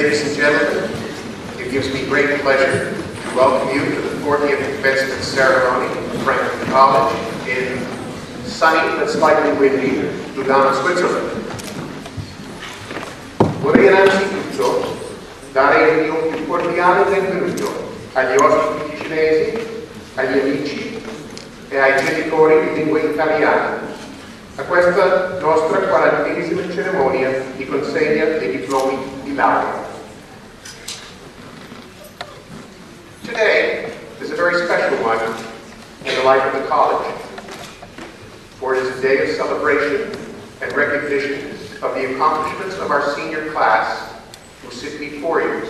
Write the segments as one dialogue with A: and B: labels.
A: Ladies and gentlemen, it gives me great pleasure to welcome you to the 40th commencement ceremony of Franklin College in sunny but slightly windy Lugano, Switzerland. Vorrei innanzitutto dare il mio più cordiale benvenuto agli ospiti cinesi, agli amici e ai genitori di lingua italiana a questa nostra 40esima cerimonia di consegna dei diplomi di laurea. Today is a very special one in the life of the college, for it is a day of celebration and recognition of the accomplishments of our senior class who sit before you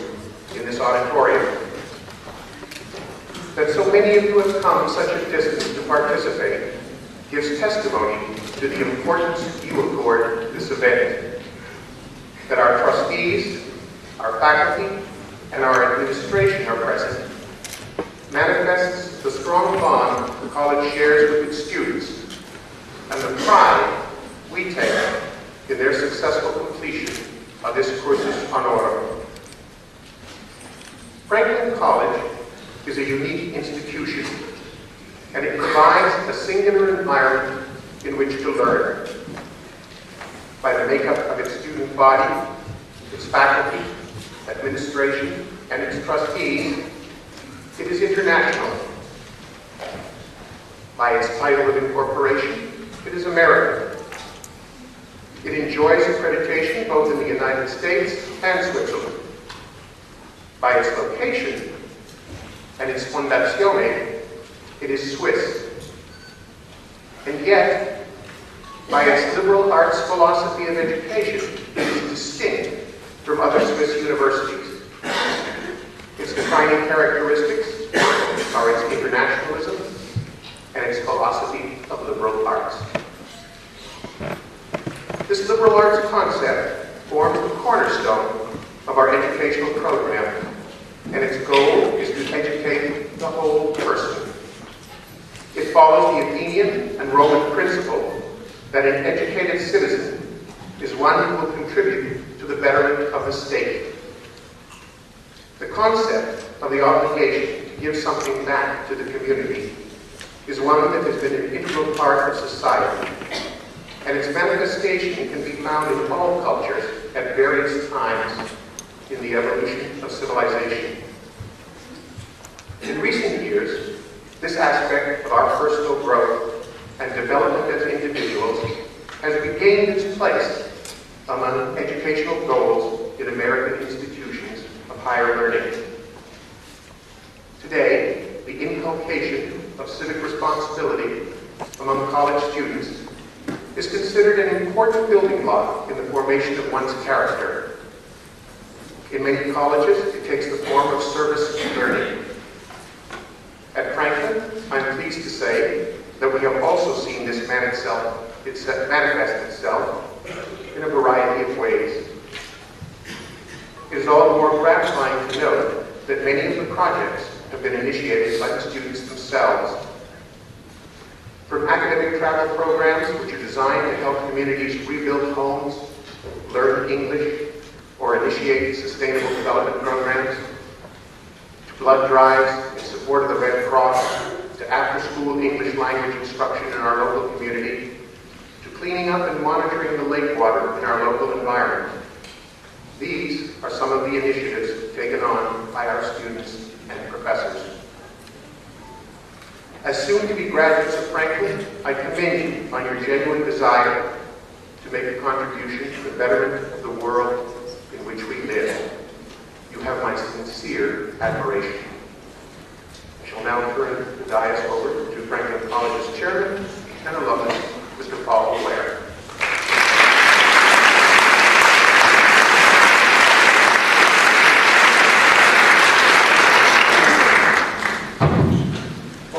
A: in this auditorium. That so many of you have come such a distance to participate gives testimony to the importance you accord to this event. That our trustees, our faculty, and our administration are present manifests the strong bond the college shares with its students and the pride we take in their successful completion of this cursus honorum. Franklin College is a unique institution, and it provides a singular environment in which to learn. By the makeup of its student body, its faculty, administration, and its trustees, it is international. By its title of incorporation, it is American. It enjoys accreditation both in the United States and Switzerland. By its location and its fondazione, it is Swiss. And yet, by its liberal arts philosophy of education, it is distinct from other Swiss universities. Its defining characteristics are its internationalism and its philosophy of liberal arts. This liberal arts concept forms the cornerstone of our educational program, and its goal is to educate the whole person. It follows the Athenian and Roman principle that an educated citizen is one who will contribute to the betterment of the state. The concept of the obligation to give something back to the community is one that has been an integral part of society, and its manifestation can be found in all cultures at various times in the evolution of civilization. In recent years, this aspect of our personal growth and development as individuals has regained its place among educational goals in American institutions of higher learning. Today, the inculcation of civic responsibility among college students is considered an important building block in the formation of one's character. In many colleges, it takes the form of service learning. At Franklin, I'm pleased to say that we have also seen this manifest itself in a variety of ways. It is all the more gratifying to note that many of the projects have been initiated by the students themselves. From academic travel programs, which are designed to help communities rebuild homes, learn English, or initiate sustainable development programs, to blood drives in support of the Red Cross, to after-school English language instruction in our local community, to cleaning up and monitoring the lake water in our local environment. These are some of the initiatives taken on by our students and professors. As soon-to-be graduates of Franklin, I commend you on your genuine desire to make a contribution to the betterment of the world in which we live. You have my sincere admiration. I shall now turn the dais over to Franklin College's chairman and alumnus, Mr. Paul Blair.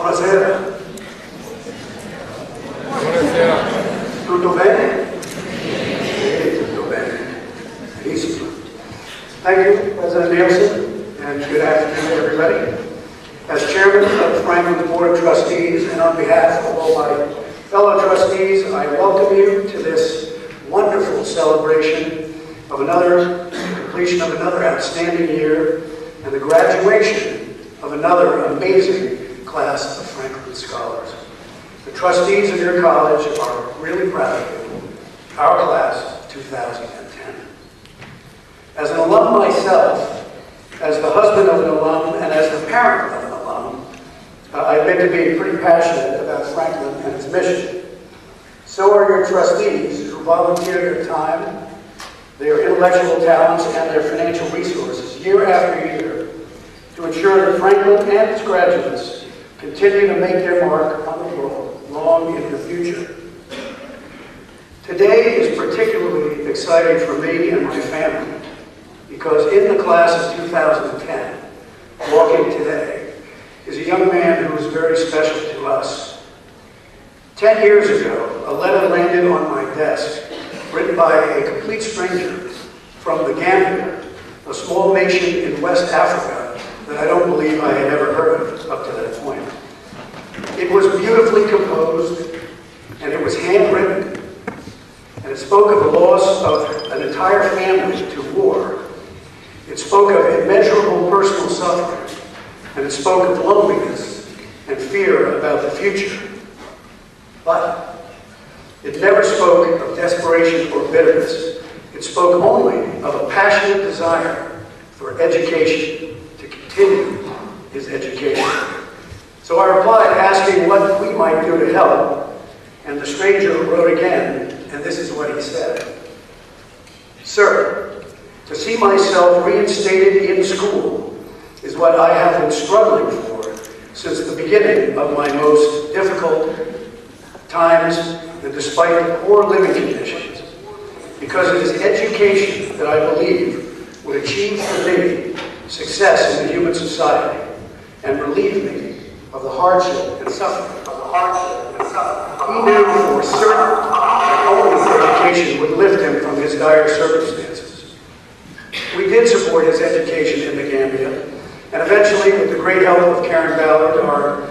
B: Buonasera. Tutto bene? Tutto bene. Benissimo. Thank you, President Nielsen, and good afternoon, everybody. As chairman of the Franklin Board of Trustees, and on behalf of all my fellow trustees, I welcome you to this wonderful celebration of another completion of another outstanding year and the graduation of another amazing class of Franklin Scholars. The trustees of your college are really proud of you, our class of 2010. As an alum myself, as the husband of an alum, and as the parent of an alum, I admit to being pretty passionate about Franklin and its mission. So are your trustees, who volunteer their time, their intellectual talents, and their financial resources year after year to ensure that Franklin and its graduates continue to make their mark on the world long into the future. Today is particularly exciting for me and my family because in the class of 2010, walking today, is a young man who is very special to us. 10 years ago, a letter landed on my desk written by a complete stranger from the Gambia, a small nation in West Africa that I don't believe I had ever heard of up to that point. It was beautifully composed, and it was handwritten, and it spoke of the loss of an entire family to war. It spoke of immeasurable personal suffering, and it spoke of loneliness and fear about the future. But it never spoke of desperation or bitterness. It spoke only of a passionate desire for education, to continue his education. So I replied asking what we might do to help, and the stranger wrote again, and this is what he said. Sir, to see myself reinstated in school is what I have been struggling for since the beginning of my most difficult times, and despite the poor living conditions, because it is education that I believe would achieve for me success in the human society and relieve me of the hardship and suffering. He knew for certain that only education would lift him from his dire circumstances. We did support his education in the Gambia, and eventually, with the great help of Karen Ballard,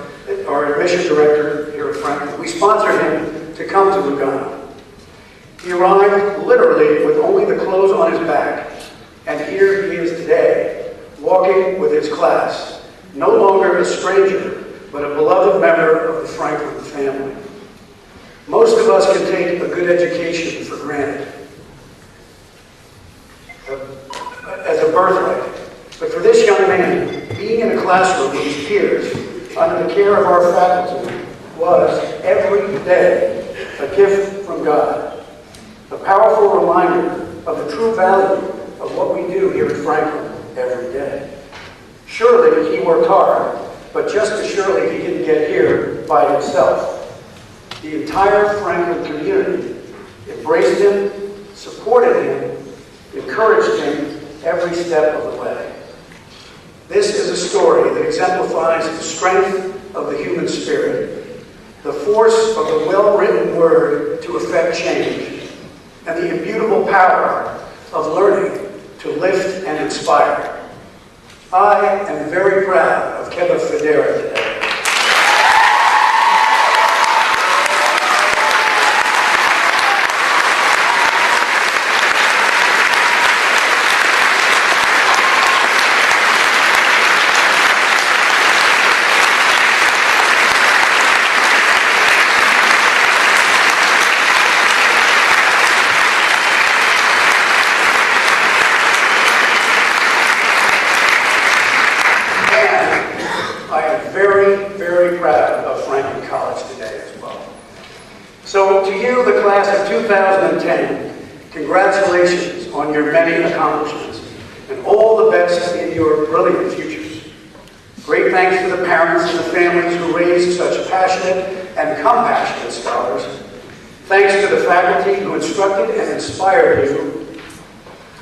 B: our admission director here at Franklin, we sponsored him to come to Uganda. He arrived literally with only the clothes on his back, and here he is today, walking with his class, no longer a stranger, but a beloved member of the Franklin family. Most of us can take a good education for granted, as a birthright. But for this young man, being in a classroom with his peers, under the care of our faculty, was every day a gift from God, a powerful reminder of the true value of what we do here at Franklin every day. Surely he worked hard, but just as surely he didn't get here by himself. The entire Franklin community embraced him, supported him, encouraged him every step of the way. This is a story that exemplifies the strength of the human spirit, the force of the well-written word to effect change, and the immutable power of learning to lift and inspire. I am very proud of Keba Federa today. Very proud of Franklin College today as well. So to you, the class of 2010, congratulations on your many accomplishments and all the best in your brilliant futures. Great thanks to the parents and the families who raised such passionate and compassionate scholars. Thanks to the faculty who instructed and inspired you.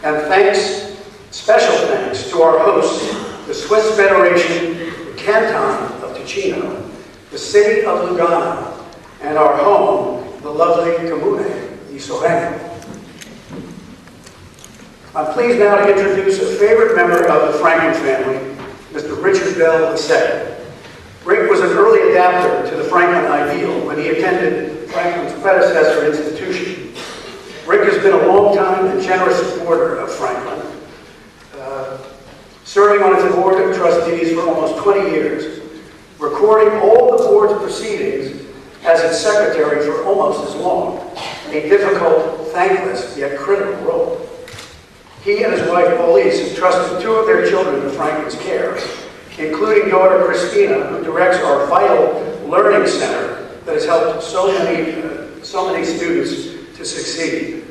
B: And thanks, special thanks to our hosts, the Swiss Federation, the Canton of Ticino, the city of Lugano, and our home, the lovely Comune di Sorrento. I'm pleased now to introduce a favorite member of the Franklin family, Mr. Richard Bell II. Rick was an early adapter to the Franklin ideal when he attended Franklin's predecessor institution. Rick has been a long-time and generous supporter of Franklin, serving on its board of trustees for almost 20 years, recording all the board's proceedings as its secretary for almost as long, a difficult, thankless, yet critical role. He and his wife, Paulise, entrusted 2 of their children to Franklin's care, including daughter Christina, who directs our vital learning center that has helped so many students to succeed.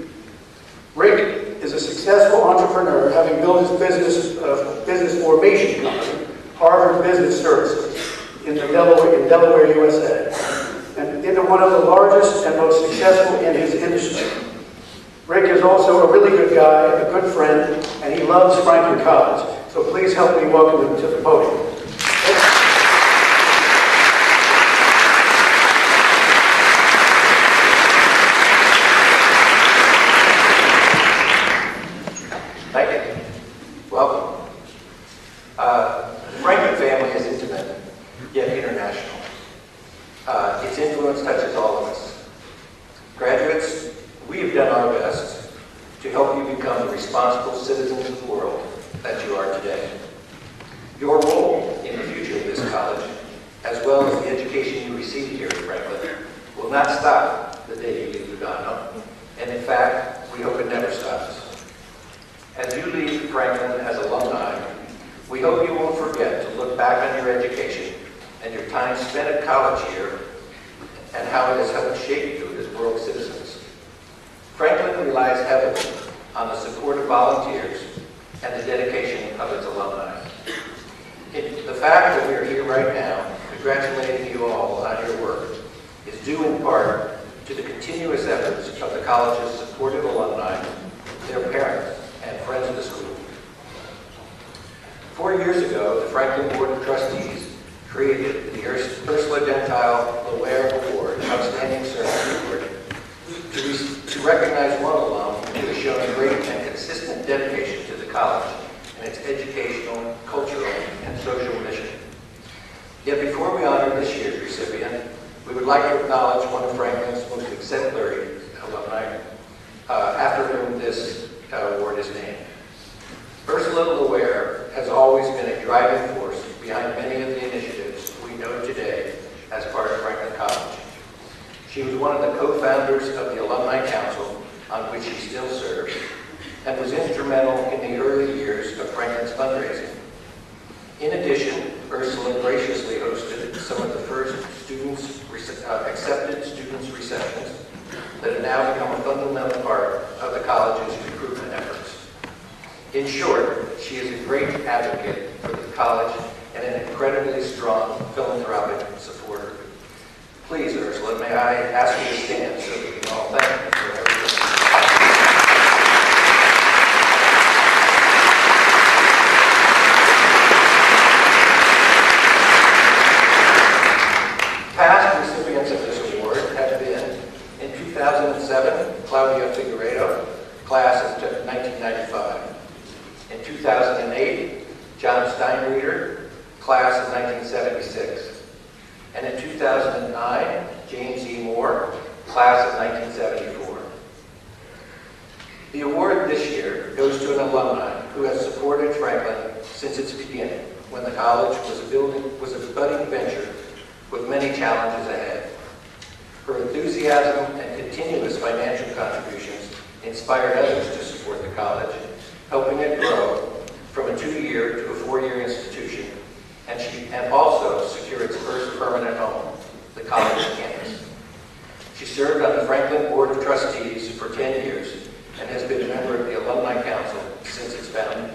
B: Rick is a successful entrepreneur, having built his business formation company, Harvard Business Services, in Delaware, USA, and into one of the largest and most successful in his industry. Rick is also a really good guy, a good friend, and he loves Franklin College. So please help me welcome him to the podium.
C: Thank you. Welcome. The Franklin family is intimate, yet international. Its influence touches all of us. Graduates, we have done our best to help you become the responsible citizens of the world that you are today. Your role in the future of this college, as well as the education you receive here at Franklin, will not stop the day you leave Lugano, and in fact, we hope it never stops. As you leave Franklin as alumni, we hope you won't forget to look back on your education and your time spent at college here and how it has helped shape you as world citizens. Franklin relies heavily on the support of volunteers and the dedication of its alumni. The fact that we are here right now, congratulating you all on your work, is due in part to the continuous efforts of the college's supportive alumni, their parents, and friends of the school. 4 years ago, the Franklin Board of Trustees created the Ursula Gentile Lower Award, Outstanding Service Award, to recognize one alum who has shown great and consistent dedication to the college and its educational, cultural, and social mission. Yet before we honor this year's recipient, we would like to acknowledge one of Franklin's most exemplary alumni, after whom this award is named. Ursula Lower has always been a driving force behind many of the initiatives we know today as part of Franklin College. She was one of the co-founders of the Alumni Council, on which she still serves, and was instrumental in the early years of Franklin's fundraising. In addition, Ursula graciously hosted some of the first accepted students' receptions that have now become a fundamental part of the college's recruitment efforts. In short, she is a great advocate for the college and an incredibly strong philanthropic supporter. Please, Ursula, may I ask you to stand so we can all thank you for everything. Past recipients of this award have been, in 2007, Claudia Figueredo, class of 1995. In 2008, John Steinreeder, class of 1976. And in 2009, James E. Moore, class of 1974. The award this year goes to an alumni who has supported Franklin since its beginning, when the college was a budding venture with many challenges ahead. Her enthusiasm and continuous financial contributions inspired others to support the college, helping it grow from a 2-year to a 4-year institution, and also secure its first permanent home, the college campus. She served on the Franklin Board of Trustees for 10 years and has been a member of the Alumni Council since its founding.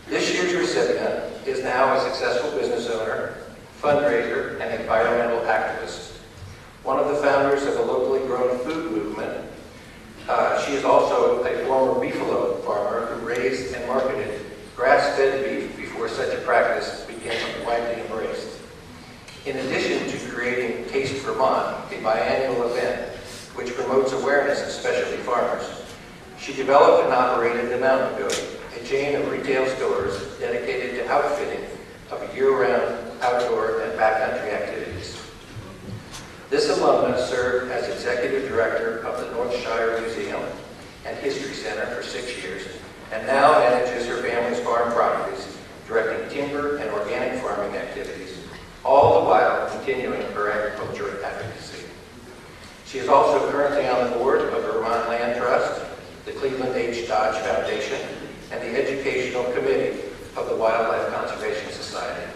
C: This year's recipient is now a successful business owner, fundraiser, and environmental activist. One of the founders of the locally grown food movement, she is also a former beefalo farmer who raised and marketed grass-fed beef before such a practice became widely embraced. In addition to creating Taste Vermont, a biannual event which promotes awareness of specialty farmers, she developed and operated the Mountain Goat, a chain of retail stores dedicated to outfitting of year-round outdoor and backcountry activities. This alumnus served as executive director of the North Shire Museum and History Center for 6 years, and now manages her family's farm properties directing timber and organic farming activities, all the while continuing her agriculture advocacy. She is also currently on the board of the Vermont Land Trust, the Cleveland H. Dodge Foundation, and the Educational Committee of the Wildlife Conservation Society.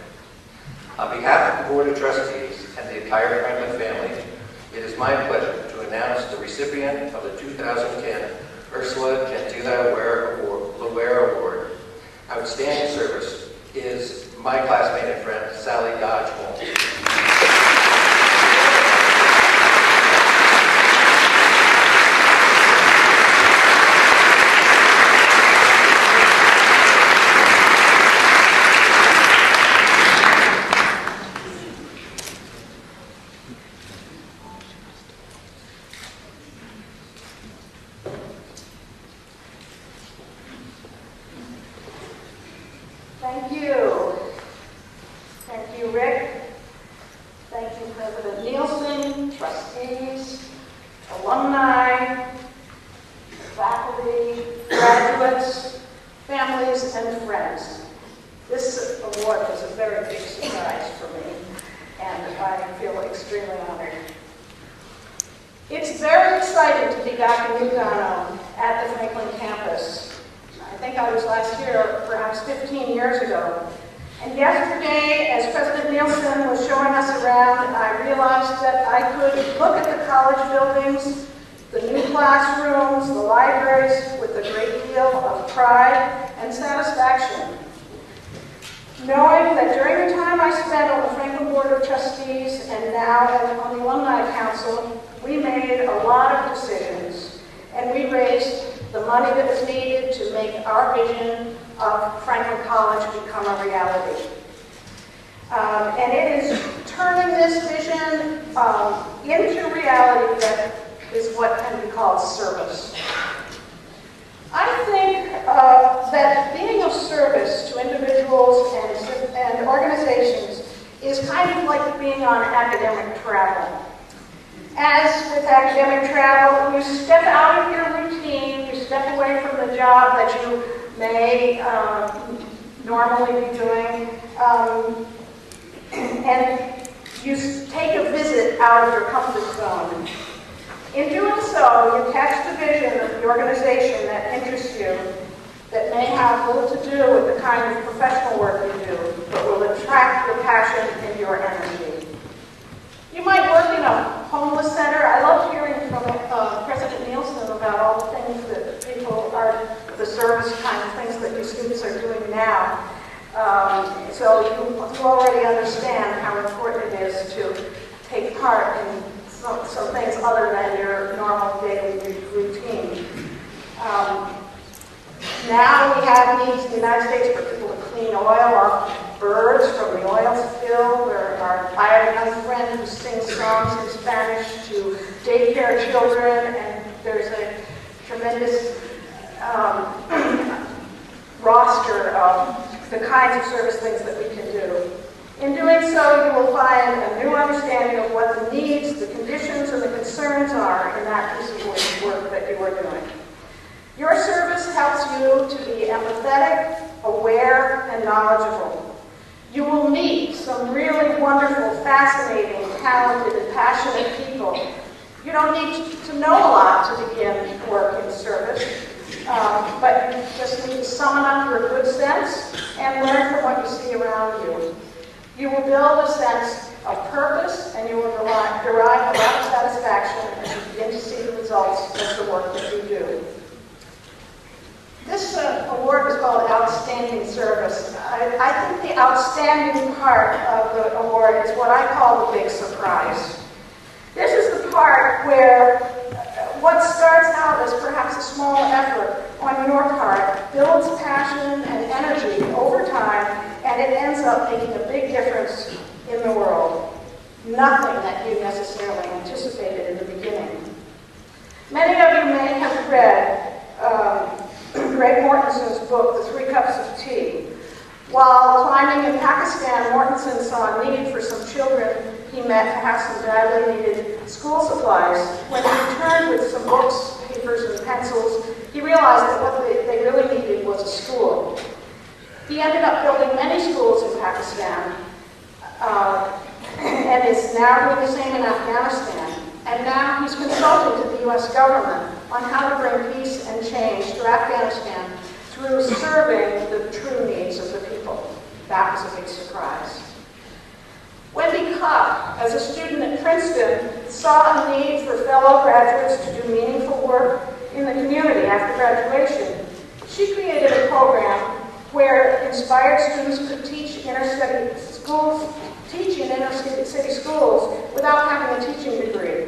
C: On behalf of the Board of Trustees and the entire Franklin family, it is my pleasure to announce the recipient of the 2010 Ursula Gentile Laware Award. Outstanding service is my classmate and friend, Sally Dodge Holmes.
D: Thank you. Thank you, Rick. Thank you, President Nielsen, trustees, alumni, faculty, graduates, families, and friends. This award was a very big surprise for me, and I feel extremely honored. It's very exciting to be back in Lugano at the Franklin campus. I think I was last year, perhaps 15 years ago. And yesterday, as President Nielsen was showing us around, I realized that I could look at the college buildings, the new classrooms, the libraries with a great deal of pride and satisfaction. Knowing that during the time I spent on the Franklin Board of Trustees and now on the Alumni Council, we made a lot of decisions, and we raised the money that was needed to make our vision of Franklin College become a reality. And it is turning this vision into reality that is what can be called service. I think that being of service to individuals and organizations is kind of like being on academic travel. As with academic travel, you step out of your routine, you step away from the job that you may normally be doing, and you take a visit out of your comfort zone. In doing so, you catch the vision of the organization that interests you, that may have little to do with the kind of professional work you do, but will attract your passion and your energy. You might work in a homeless center. I love hearing from President Nielsen about all the things that people are, the service kind of things that you students are doing now. So you already understand how important it is to take part in some things other than your normal daily routine. Now we have needs in the United States for people to clean oil off birds from the oil spill. I have a young friend who sings songs in Spanish to daycare children, and there's a tremendous roster of the kinds of service things that we can do. In doing so, you will find a new understanding of what the needs, the conditions, and the concerns are in that piece of work that you are doing. Your service helps you to be empathetic, aware, and knowledgeable. You will meet some really wonderful, fascinating, talented, and passionate people. You don't need to know a lot to begin work in service, but you just need to summon up your good sense and learn from what you see around you. You will build a sense of purpose, and you will derive a lot of satisfaction as you begin to see the results of the work that you do. This award is called Outstanding Service. I think the outstanding part of the award is what I call the big surprise. This is the part where what starts out as perhaps a small effort on your part builds passion and energy over time, and it ends up making a big difference in the world. Nothing that you necessarily anticipated in the beginning. Many of you may have read Greg Mortensen's book, The 3 Cups of Tea. While climbing in Pakistan, Mortensen saw a need for some children he met to have some badly needed school supplies. When he returned with some books, papers, and pencils, he realized that what they really needed was a school. He ended up building many schools in Pakistan, and is now doing the same in Afghanistan. And now he's consulting to the U.S. government on how to bring peace and change to Afghanistan through serving the true needs of the people. That was a big surprise. Wendy Kopp, as a student at Princeton, saw a need for fellow graduates to do meaningful work in the community after graduation. She created a program where inspired students could teach in inner city schools without having a teaching degree.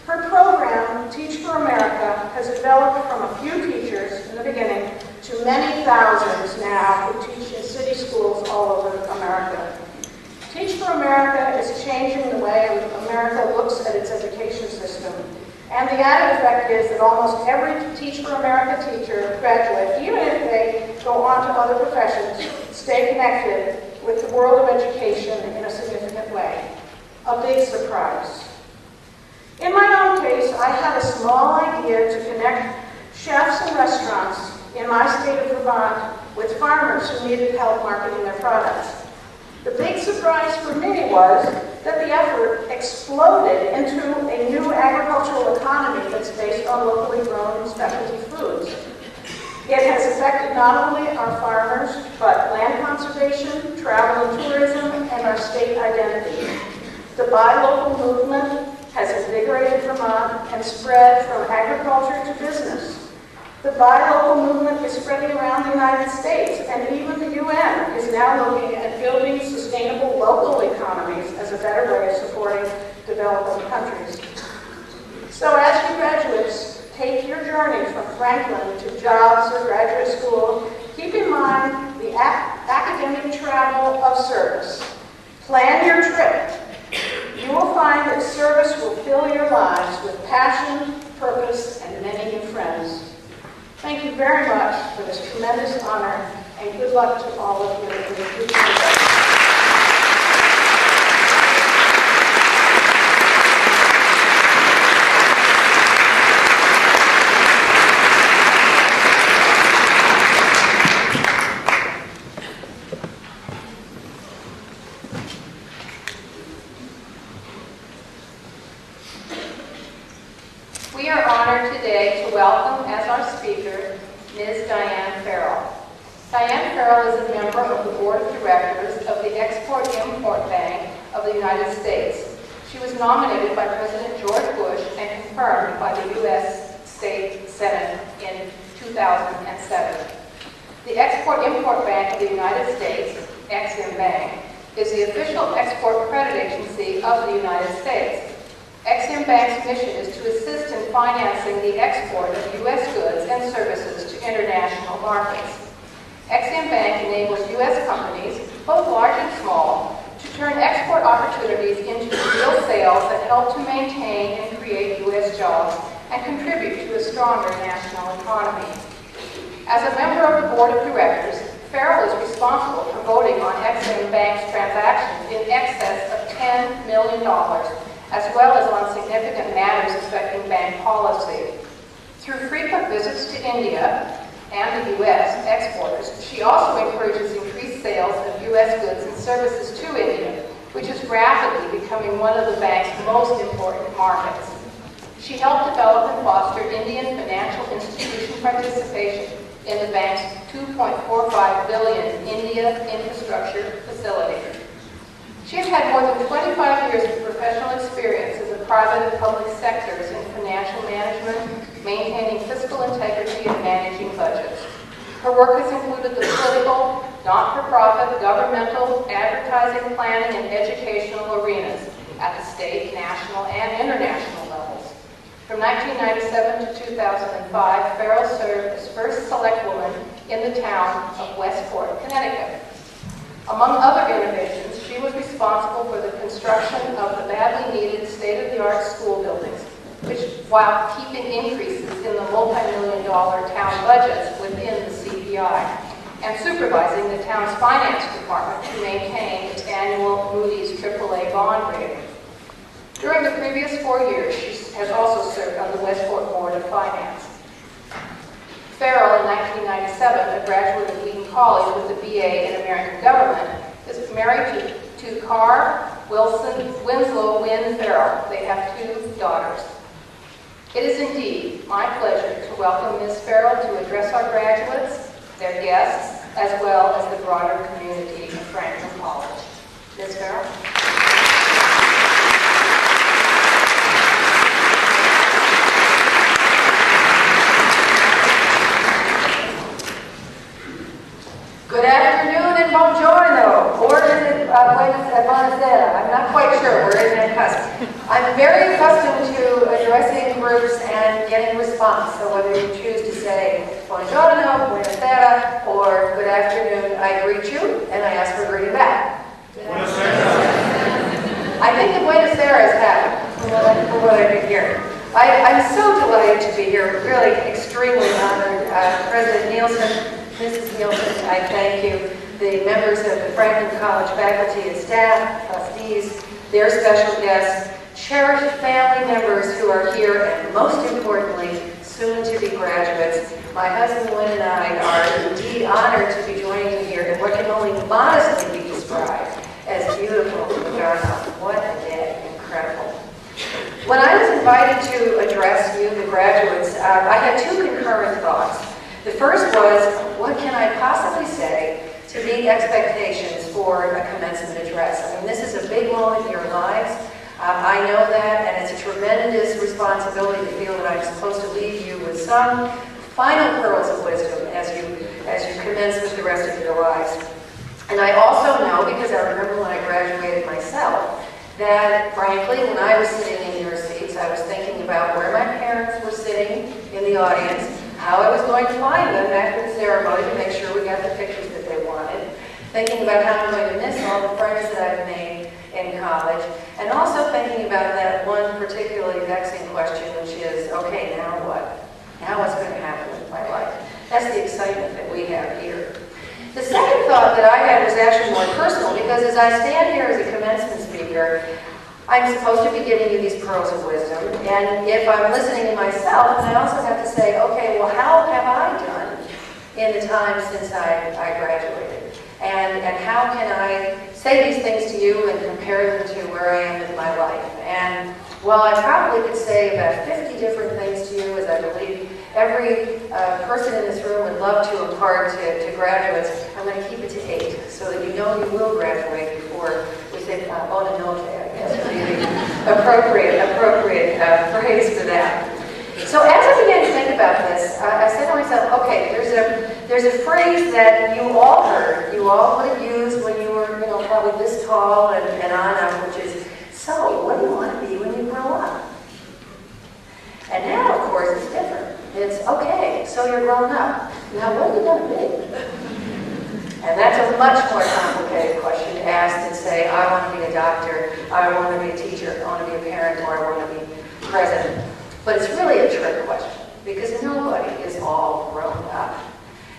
D: Her program, Teach for America, has developed from a few teachers in the beginning to many thousands now who teach in city schools all over America. Teach for America is changing the way America looks at its education system. And the added effect is that almost every Teach for America teacher graduate, even if they go on to other professions, stay connected with the world of education in a significant way. A big surprise. In my own case, I had a small idea to connect chefs and restaurants in my state of Vermont with farmers who needed help marketing their products. The big surprise for me was that the effort exploded into a new agricultural economy that's based on locally grown specialty foods. It has affected not only our farmers, but land conservation, travel and tourism, and our state identity. The Buy Local movement has invigorated Vermont and spread from agriculture to business. The Buy Local movement is spreading around the United States, and even the UN is now looking at building sustainable local economies as a better way of supporting developing countries. So as you graduates take your journey from Franklin to jobs or graduate school, keep in mind the academic travel of service. Plan your trip. You will find that service will fill your lives with passion, purpose, and many new friends. Thank you very much for this tremendous honor, and good luck to all of you in the future.
E: We are honored today to welcome as our speaker, Ms. Diane Farrell. Diane Farrell is a member of the Board of Directors of the Export-Import Bank of the United States. She was nominated by President George Bush and confirmed by the U.S. State Senate in 2007. The Export-Import Bank of the United States, Ex-Im Bank, is the official export credit agency of the United States. Ex-Im Bank's mission is to assist in financing the export of U.S. goods and services to international markets. Ex-Im Bank enables U.S. companies, both large and small, to turn export opportunities into real sales that help to maintain and create U.S. jobs and contribute to a stronger national economy. As a member of the Board of Directors, Farrell is responsible for voting on Ex-Im Bank's transactions in excess of $10 million, as well as on significant matters affecting bank policy. Through frequent visits to India and the U.S. exporters, she also encourages increased sales of U.S. goods and services to India, which is rapidly becoming one of the bank's most important markets. She helped develop and foster Indian financial institution participation in the bank's $2.45 billion India infrastructure facility. She has had more than 25 years of professional experience in the private and public sectors in financial management, maintaining fiscal integrity, and managing budgets. Her work has included the political, not-for-profit, governmental, advertising, planning, and educational arenas at the state, national, and international levels. From 1997 to 2005, Farrell served as first select woman in the town of Westport, Connecticut. Among other innovations, she was responsible for the construction of the badly needed state-of-the-art school buildings, which, while keeping increases in the multi-million-dollar town budgets within the CPI, and supervising the town's finance department to maintain its annual Moody's AAA bond rating. During the previous 4 years, she has also served on the Westport Board of Finance. Farrell, in 1997, a graduate of Wheaton college with a BA in American government, is married to Carr Winslow Wynn Farrell. They have 2 daughters. It is indeed my pleasure to welcome Ms. Farrell to address our graduates, their guests, as well as the broader community of Franklin College. Ms. Farrell. Good afternoon and buongiorno, or is it buonasera? I'm not quite sure. We're in that cusp. I'm very accustomed to addressing groups and getting response. So whether you choose to say buongiorno, buonasera, or good afternoon, I greet you and I ask for a greeting back. I think the buonasera is happening from what I've been hearing. I'm so delighted to be here, really extremely honored. President Nielsen, Mrs. Nielsen, I thank you. The members of the Franklin College faculty and staff, trustees, their special guests, cherished family members who are here, and most importantly, soon-to-be graduates. My husband, Lynn, and I are indeed honored to be joining you here in what can only modestly be described as beautiful Lugano. What a day. Incredible. When I was invited to address you, the graduates, I had 2 concurrent thoughts. The first was, what can I possibly say to meet expectations for a commencement address? I mean, this is a big moment in your lives. I know that, and it's a tremendous responsibility to feel that I'm supposed to leave you with some final pearls of wisdom as you commence with the rest of your lives. And I also know, because I remember when I graduated myself, that frankly, when I was sitting in your seats, I was thinking about where my parents were sitting in the audience, how I was going to find them after the ceremony to make sure we got the pictures that they wanted, thinking about how I'm going to miss all the friends that I've made in college, and also thinking about that one particularly vexing question, which is, okay, now what? Now what's going to happen with my life? That's the excitement that we have here. The second thought that I had was actually more personal, because as I stand here as a commencement speaker, I'm supposed to be giving you these pearls of wisdom, and if I'm listening to myself, then I also have to say, okay, well, how have I done in the time since I graduated? And how can I say these things to you and compare them to where I am in my life? And while I probably could say about 50 different things to you, as I believe every person in this room would love to impart to graduates, I'm going to keep it to 8, so that you know you will graduate before we say buona notte, I guess would be the appropriate phrase for that. So as I began to think about this, I said to myself, okay, there's a phrase that you all heard, you all would have used when you were, probably this tall and on up, which is, so what do you want to be when you grow up? And now, of course, it's different. It's, okay, so you're grown up. Now, what are you going to be? And that's a much more complicated question to ask than say, I want to be a doctor, I want to be a teacher, I want to be a parent, or I want to be president. But it's really a trick question, because nobody is all grown up.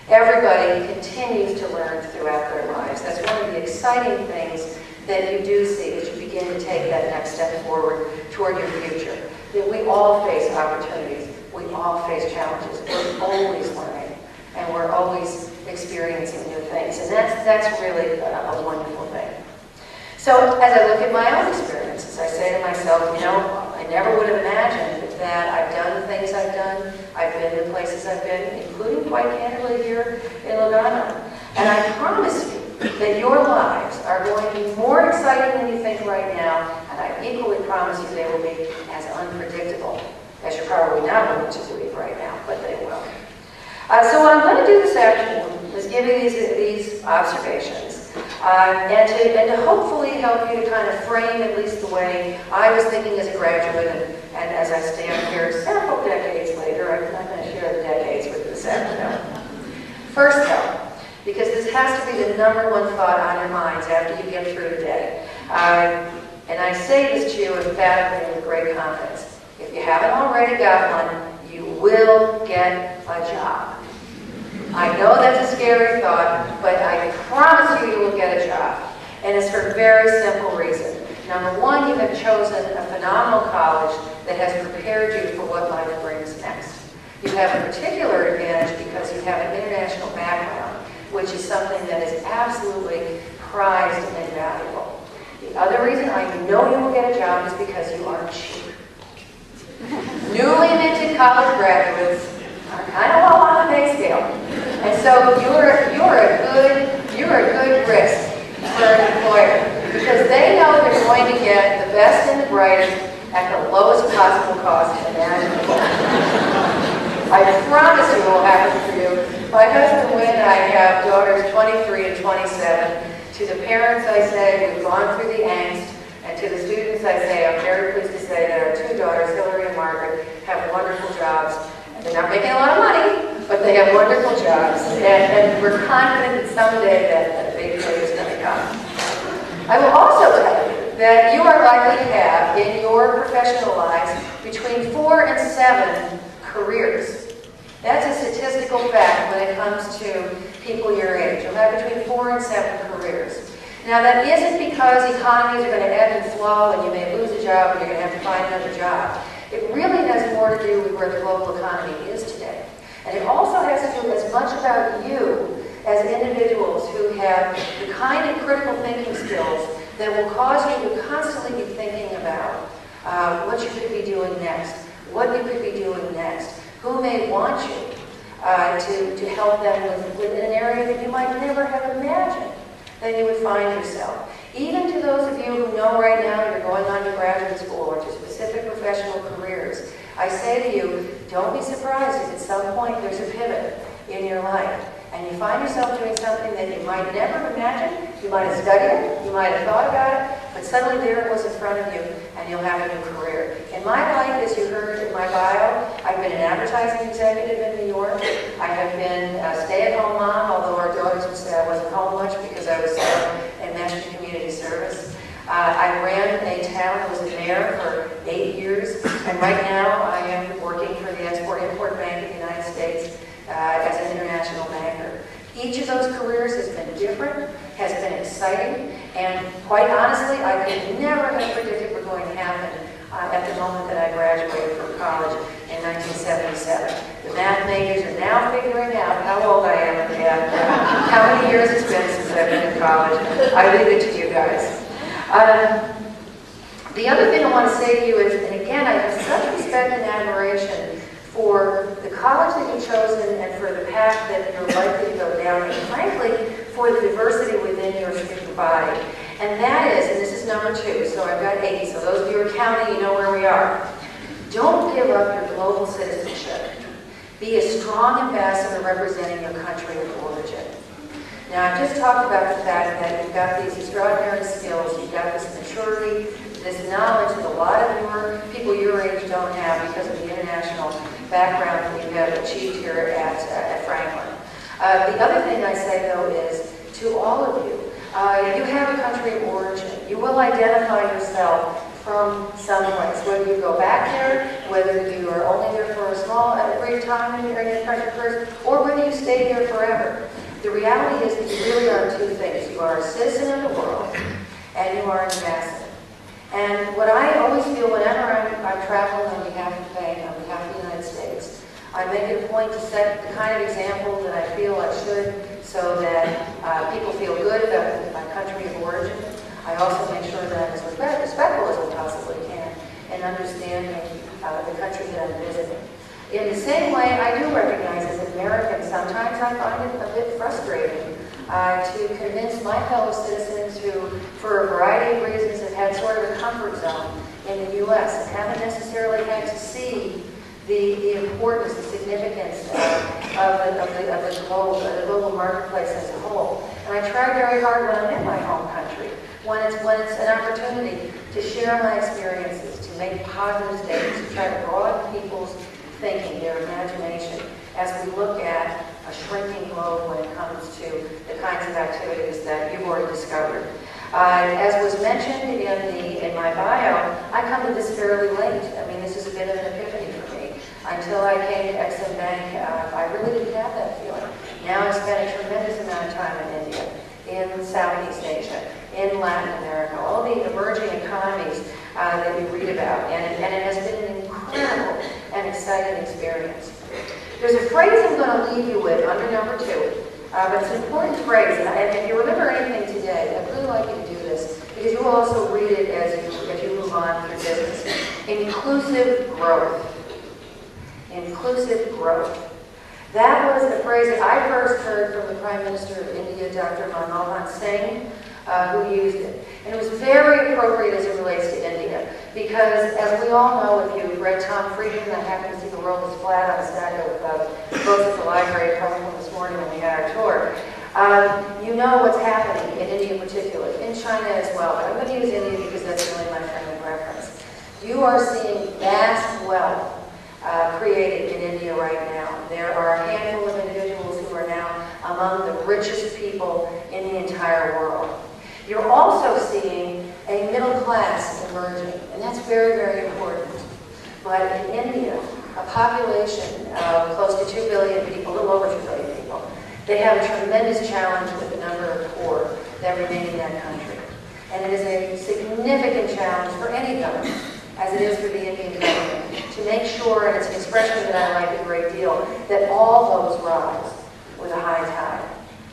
E: Everybody continues to learn throughout their lives. That's one of the exciting things that you do see as you begin to take that next step forward toward your future. That we all face opportunities, we all face challenges. We're always learning, and we're always experiencing new things. And that's really a wonderful thing. So as I look at my own experiences, I say to myself, I never would have imagined that I've done the things I've done. I've been to places I've been, including quite candidly here in Lugano. And I promise you that your lives are going to be more exciting than you think right now, and I equally promise you they will be as unpredictable as you're probably not willing to believe right now, but they will. So what I'm going to do this afternoon is give you these observations, and to hopefully help you to kind of frame at least the way I was thinking as a graduate, and as I stand here several decades later. I'm not going to share the decades with you this afternoon. First though, because this has to be the number one thought on your minds after you get through the day. And I say this to you emphatically and with great confidence. If you haven't already got one, you will get a job. I know that's a scary thought, but I promise you will get a job. And it's for a very simple reason. Number one, you have chosen a phenomenal college that has prepared you for what life brings next. You have a particular advantage because you have an international background. which is something that is absolutely prized and valuable. The other reason I know you will get a job is because you are cheap. Newly minted college graduates are kind of low on the pay scale, and so you're a good risk for an employer because they know they're going to get the best and the brightest at the lowest possible cost imaginable. I promise you it will happen for you. My husband, Wynn, and I have daughters 23 and 27. To the parents, I say we've gone through the angst. And to the students, I say I'm very pleased to say that our two daughters, Hillary and Margaret, have wonderful jobs. And they're not making a lot of money, but they have wonderful jobs. And we're confident that someday that a big day is going to come. I will also tell you that you are likely to have in your professional lives between 4 and 7 careers. That's a statistical fact when it comes to people your age. You'll have between 4 and 7 careers. Now that isn't because economies are going to ebb and flow and you may lose a job and you're going to have to find another job. It really has more to do with where the global economy is today. And it also has to do as much about you as individuals who have the kind of critical thinking skills that will cause you to constantly be thinking about what you could be doing next, what you could be doing next, who may want you to help them within an area that you might never have imagined that you would find yourself. Even to those of you who know right now you're going on to graduate school or to specific professional careers, I say to you, don't be surprised if at some point there's a pivot in your life and you find yourself doing something that you might never have imagined, you might have studied it, you might have thought about it, but suddenly there it was in front of you and you'll have a new career. In my life, as you heard in my bio, I've been an advertising executive in New York. I have been a stay-at-home mom, although our daughters would say I wasn't home much because I was in Management Community Service. I ran a town, I was a mayor for 8 years, and right now I am working for the Export-Import Bank of the United States as an international banker. Each of those careers has been different, has been exciting, and quite honestly, I could never have predicted were going to happen at the moment that I graduated from college in 1977. The math majors are now figuring out how old I am and how many years it's been since I've been in college. I leave it to you guys. The other thing I want to say to you is, and again, I have such respect and admiration for the college that you've chosen and for the path that you're likely to go down, and frankly, for the diversity within your student body. And that is, and this is number 2, so I've got 8, so those of you who are counting, you know where we are. Don't give up your global citizenship. Be a strong ambassador representing your country of origin. Now, I've just talked about the fact that you've got these extraordinary skills, you've got this maturity, this knowledge that a lot of people your age don't have because of the international background that you have achieved here at Franklin. The other thing I say, though, is to all of you, you have a country of origin. You will identify yourself from someplace, whether you go back there, whether you are only there for a small, brief time in your country first, or whether you stay there forever. The reality is that you really are 2 things. You are a citizen of the world, and you are an ambassador. And what I always feel whenever I'm traveling on behalf of the bank, on behalf of the United States, I make it a point to set the kind of example that I feel I should so that people feel good about my country of origin. I also make sure that I'm as respectful as I possibly can in understanding the country that I'm visiting. In the same way, I do recognize as an American, sometimes I find it a bit frustrating to convince my fellow citizens who, for a variety of reasons, have had sort of a comfort zone in the U.S. and haven't necessarily had to see the importance, the significance of the global marketplace as a whole. And I try very hard when I'm in my home country, when it's an opportunity to share my experiences, to make positive statements, to try to broaden people's thinking, their imagination, as we look at a shrinking globe when it comes to the kinds of activities that you've already discovered. As was mentioned in my bio, I come to this fairly late. I mean, this is a bit of an epiphany for me. Until I came to Exim Bank, I really didn't have that feeling. Now I've spent a tremendous amount of time in India, in Southeast Asia, in Latin America, all the emerging economies that you read about, and it has been an incredible and exciting experience. There's a phrase I'm going to leave you with under number 2
F: But it's an important phrase, and if you remember anything today, I'd really like you to do this, because you will also read it as you move on through business. Inclusive growth. Inclusive growth. That was the phrase that I first heard from the Prime Minister of India, Dr. Manmohan Singh, who used it. And it was very appropriate as it relates to India, because as we all know, if you've read Tom Friedman, I happened to see The World is Flat on a stack of books at the library probably this morning when we had our tour, you know what's happening in India in particular, in China as well, but I'm going to use India because that's really my frame of reference. You are seeing vast wealth created in India right now. There are a handful of individuals who are now among the richest people in the entire world. You're also seeing a middle class emerging, and that's very, very important. But in India, a population of close to 2 billion people, a little over 2 billion people, they have a tremendous challenge with the number of poor that remain in that country. And it is a significant challenge for any government, as it is for the Indian government, to make sure, and it's an expression that I like a great deal, that all boats rise with a high tide.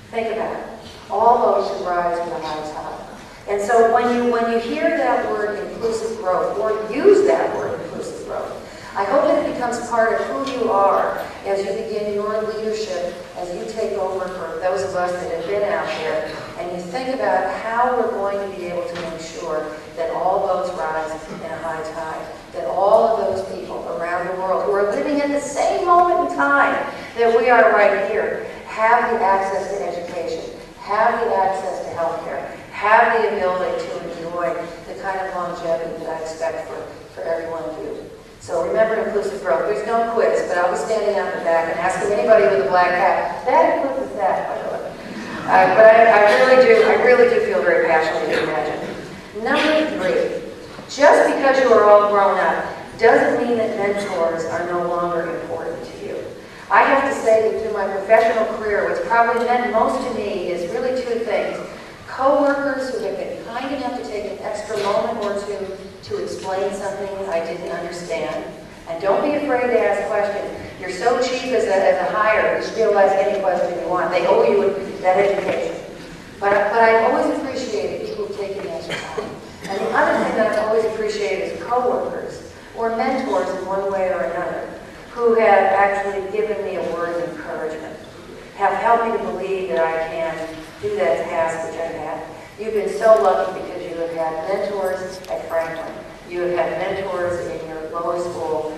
F: Think about it. All boats should rise with a high tide. And so when you hear that word inclusive growth, or use that word inclusive growth, I hope that it becomes part of who you are as you begin your leadership, as you take over for those of us that have been out there, and you think about how we're going to be able to make sure that all boats rise in a high tide, that all of those people around the world who are living at the same moment in time that we are right here have the access to education, have the access to health care, have the ability to enjoy the kind of longevity that I expect for every one of you. So remember inclusive growth. There's no quiz, but I'll be standing out in the back and asking anybody with a black hat. That includes that, by the way. But I really do feel very passionately to imagine. Number 3, just because you are all grown up doesn't mean that mentors are no longer important to you. I have to say that through my professional career, what's probably meant most to me is really 2 things. Co-workers who have been kind enough to take an extra moment or 2 to explain something I didn't understand. And don't be afraid to ask questions. You're so cheap as a hire, you should be able to ask any question you want. They owe you that education. But I've always appreciated people who take the extra time. And the other thing that I've always appreciated is co-workers or mentors in one way or another who have actually given me a word of encouragement, have helped me to believe that I can do that task which I've had. You've been so lucky because you have had mentors at Franklin. You have had mentors in your lower school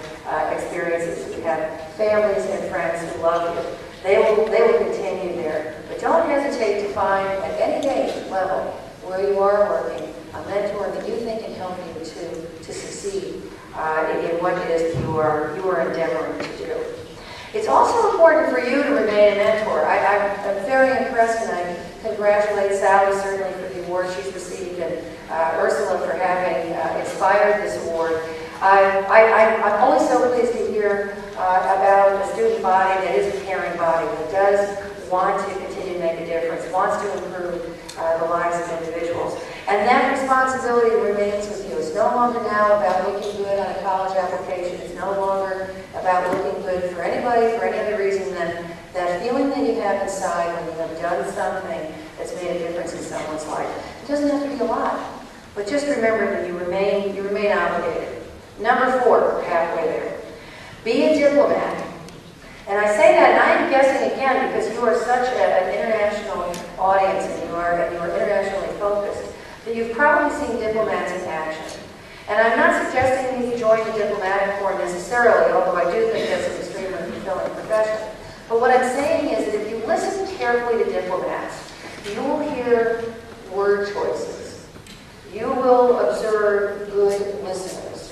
F: experiences. You have families and friends who love you. They will continue there. But don't hesitate to find at any age level where you are working a mentor that you think can help you to succeed in what it is that you are endeavoring to do. It's also important for you to remain a mentor. I'm very impressed, and I congratulate Sally certainly for the award she's received, and Ursula for having inspired this award. I'm always so pleased to hear about a student body that is a caring body, that does want to continue to make a difference, wants to improve the lives of individuals. And that responsibility remains with you. It's no longer now about looking good on a college application. It's no longer about looking good for anybody for any other reason than that feeling that you have inside when you have done something that's made a difference in someone's life. It doesn't have to be a lot, but just remember that you remain obligated. Number 4, we're halfway there. Be a diplomat. And I say that, and I'm guessing again because you are such an international audience and you are internationally focused, that you've probably seen diplomats in action. And I'm not suggesting that you join the diplomatic corps necessarily, although I do think that's an extremely fulfilling profession. But what I'm saying is that if you listen carefully to diplomats, you will hear word choices. You will observe good listeners.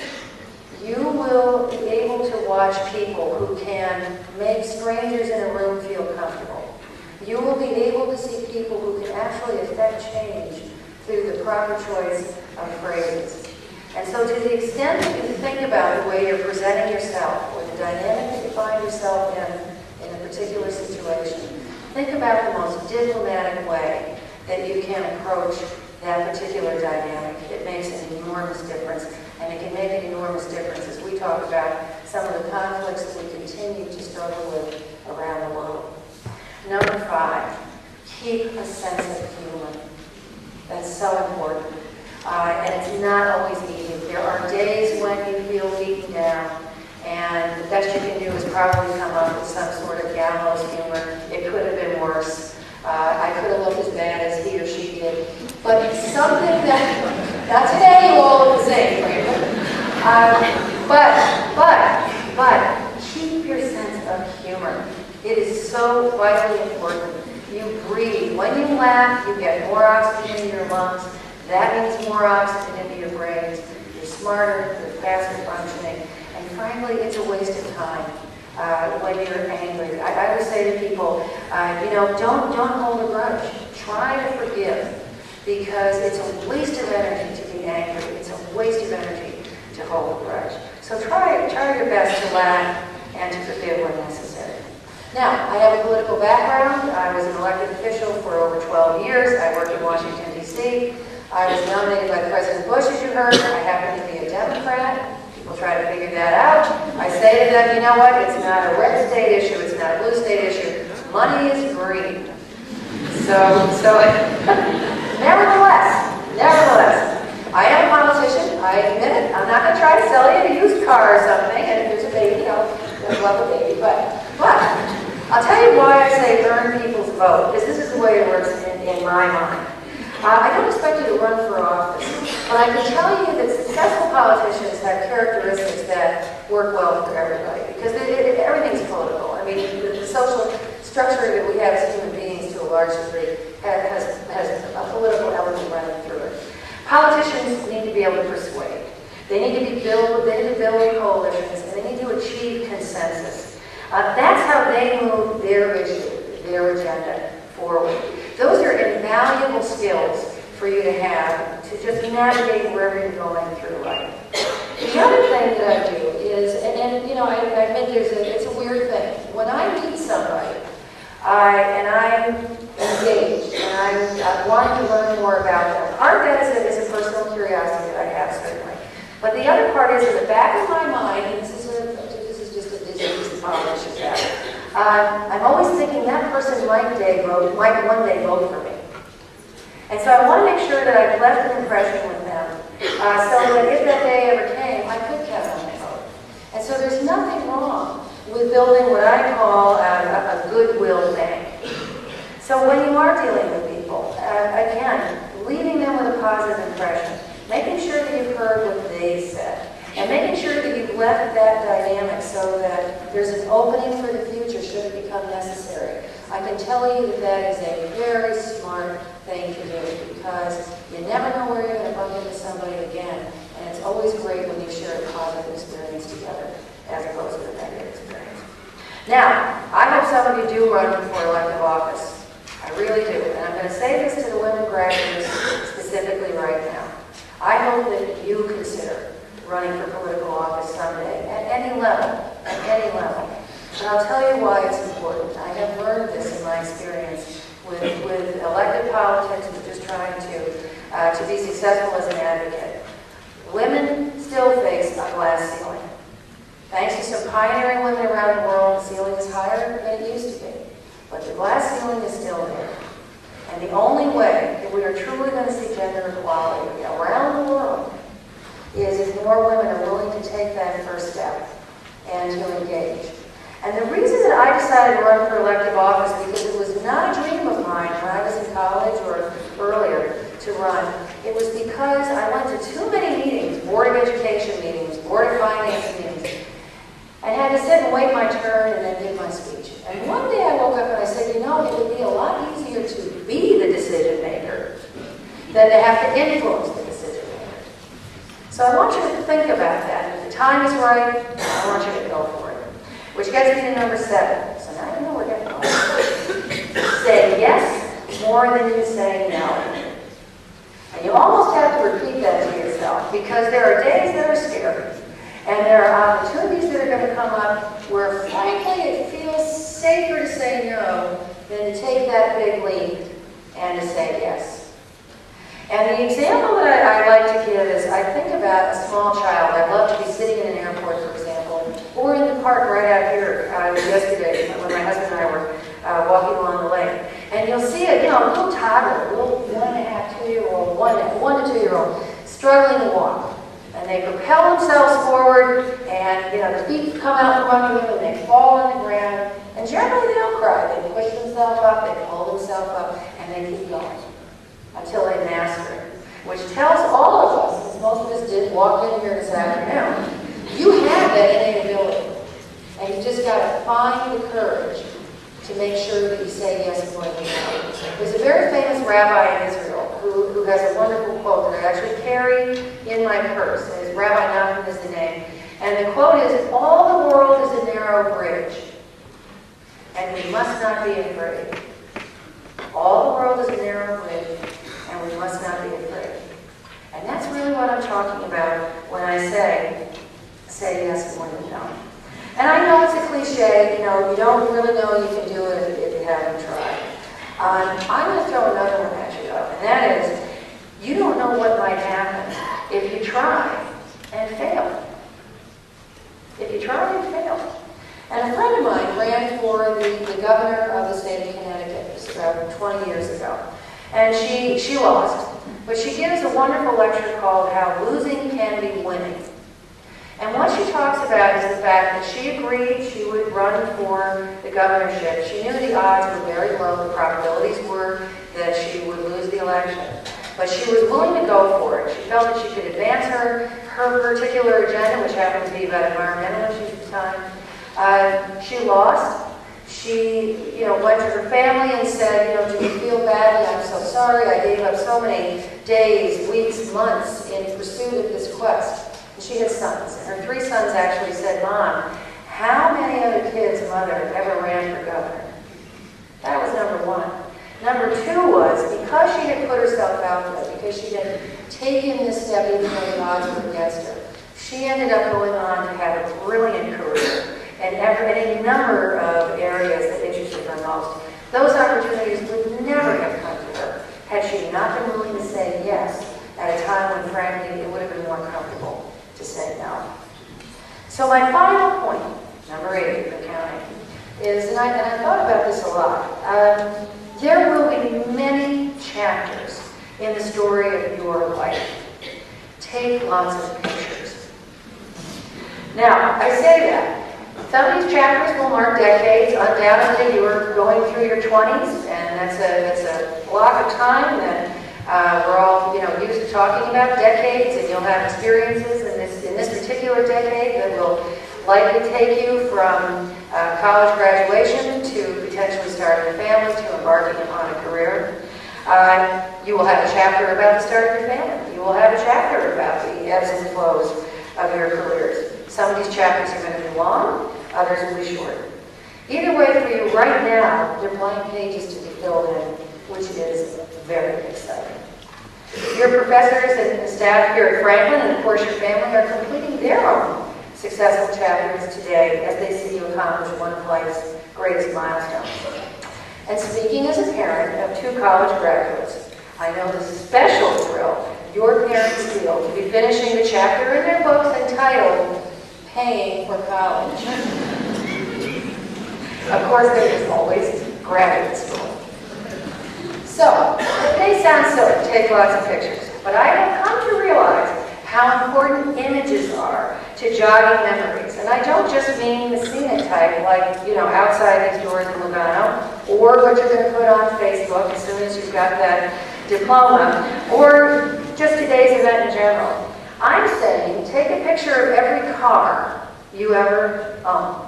F: You will be able to watch people who can make strangers in a room feel comfortable. You will be able to see people who can actually affect change through the proper choice of phrases. And so to the extent that you think about the way you're presenting yourself or the dynamic that you find yourself in a particular situation, think about the most diplomatic way that you can approach that particular dynamic. It makes an enormous difference, and it can make an enormous difference as we talk about some of the conflicts that we continue to struggle with around the world. Number 5. keep a sense of humor. That's so important. And it's not always easy. There are days when you feel beaten down, and the best you can do is probably come up with some sort of gallows humor. It could have been worse. I could have looked as bad as he or she did. But something that, not today, you all look the same, frankly. But keep your sense of humor. It is so vitally important. You breathe. When you laugh, you get more oxygen in your lungs. That means more oxygen into your brains. You're smarter, you're faster functioning. And frankly, it's a waste of time when you're angry. I would say to people, don't hold a grudge. Try to forgive, because it's a waste of energy to be angry. It's a waste of energy to hold a grudge. So try your best to laugh and to forgive when necessary. Now, I have a political background. I was an elected official for over 12 years. I worked in Washington, D.C. I was nominated by President Bush, as you heard. I happen to be a Democrat. People try to figure that out. I say to them, you know what? It's not a red state issue. It's not a blue state issue. Money is green. So nevertheless, I am a politician. I admit it. I'm not going to try to sell you a used car or something. And if there's a baby, I'll love a baby. But I'll tell you why I say earn people's vote, because this is the way it works in my mind. I don't expect you to run for office, but I can tell you that successful politicians have characteristics that work well for everybody, because everything's political. I mean, the social structure that we have as human beings to a large degree has a political element running through it. Politicians need to be able to persuade. They need to build coalitions, and they need to achieve consensus. That's how they move their issue, their agenda forward. Those are invaluable skills for you to have to just navigate wherever you're going through life. The other thing that I do is, I admit it's a weird thing. When I meet somebody, and I'm engaged, and I'm wanting to learn more about them, part of that is a personal curiosity that I have, certainly. But the other part is, in the back of my mind, and this is just a disease that politicians have, I'm always thinking that person might one day vote for me. And so I want to make sure that I've left an impression with them, so that if that day ever came, I could count on my vote. And so there's nothing wrong with building what I call a goodwill bank. So when you are dealing with people, again, leaving them with a positive impression, making sure that you've heard what they said, and making sure that you've left that dynamic so that there's an opening for the future should it become necessary. I can tell you that that is a very smart thing to do, because you never know where you're going to bump into somebody again, and it's always great when you share a positive experience together as opposed to a negative experience. Now, I hope some of you do run for elective office. I really do, and I'm going to say this to the women graduates specifically right now. I hope that you consider running for political office someday, at any level, And I'll tell you why it's important. I have learned this in my experience with elected politics and just trying to be successful as an advocate. Women still face a glass ceiling. Thanks to some pioneering women around the world, the ceiling is higher than it used to be. But the glass ceiling is still there. And the only way that we are truly going to see gender equality around the world is if more women are willing to take that first step and to engage. And the reason that I decided to run for elective office, because it was not a dream of mine when I was in college or earlier to run, it was because I went to too many meetings, Board of Education meetings, Board of Finance meetings, and had to sit and wait my turn and then give my speech. And one day I woke up and I said, it would be a lot easier to be the decision maker than to have to influence the decision maker. So I want you to think about that. If the time is right, I want you to go for it. Which gets me to number 7. So now you know we're getting close. Say yes more than you say no. And you almost have to repeat that to yourself, because there are days that are scary. And there are opportunities that are going to come up where, frankly, it feels safer to say no than to take that big leap and to say yes. And the example that I like to give is, I think about a small child. I'd love to be sitting in an airport, for example, or in the park right out here yesterday when my husband and I were walking along the lake. And you'll see a struggling to walk. And they propel themselves forward, and the feet come out from under them, and they fall on the ground. And generally they don't cry. They push themselves up, they pull themselves up, and they keep going until they master it. Which tells all of us, as most of us did walk in here this afternoon, you have that innate ability. And you just got to find the courage to make sure that you say yes when you know. There's a very famous rabbi in Israel who has a wonderful quote that I actually carry in my purse. And his Rabbi Nachman is the name. And the quote is, "All the world is a narrow bridge, and we must not be afraid." All the world is a narrow bridge, and we must not be afraid. And that's really what I'm talking about when I say yes when you know. And I know it's a cliche, you don't really know you can do it if you haven't tried. I'm going to throw another one at you, though, and that is, you don't know what might happen if you try and fail. If you try and fail. And a friend of mine ran for the governor of the state of Connecticut. It was about 20 years ago. And she lost. But she gives a wonderful lecture called How Losing Can Be Winning. And what she talks about is the fact that she agreed she would run for the governorship. She knew the odds were very low. The probabilities were that she would lose the election. But she was willing to go for it. She felt that she could advance her particular agenda, which happened to be about environmental issues at the time. She lost. She, went to her family and said, do you feel badly? I'm so sorry. I gave up so many days, weeks, months in pursuit of this quest. And she had sons. And her 3 sons actually said, "Mom, how many other kids' mother ever ran for governor?" That was number 1. Number 2 was, because she had put herself out there, because she had taken this step even though the odds were against her, she ended up going on to have a brilliant career in a number of areas that interested her most. Those opportunities would never have come to her had she not been willing to say yes at a time when, frankly, it would have been more comfortable to say no. So my final point, number 8 if you're counting, is, and I thought about this a lot, there will be many chapters in the story of your life. Take lots of pictures. Now, I say that. Some of these chapters will mark decades. Undoubtedly, you are going through your 20s, and that's a block of time that we're all, used to talking about, decades, and you'll have experiences in this particular decade that will likely take you from college graduation to potentially starting a family to embarking upon a career. You will have a chapter about the start of your family. You will have a chapter about the ebbs and flows of your careers. Some of these chapters are going to be long, others will be short. Either way, for you right now, they're blank pages to be filled in, which is very exciting. Your professors and staff here at Franklin, and of course your family, are completing their own successful chapters today as they see you accomplish one of life's greatest milestones. And speaking as a parent of 2 college graduates, I know the special thrill your parents feel to be finishing the chapter in their books entitled Paying for College. Of course, there is always graduate school. So, it may sound silly to take lots of pictures, but I have come to realize how important images are to jogging memories. And I don't just mean the scenic type, like, outside these doors in Lugano, or what you're going to put on Facebook as soon as you've got that diploma, or just today's event in general. I'm saying take a picture of every car you ever own.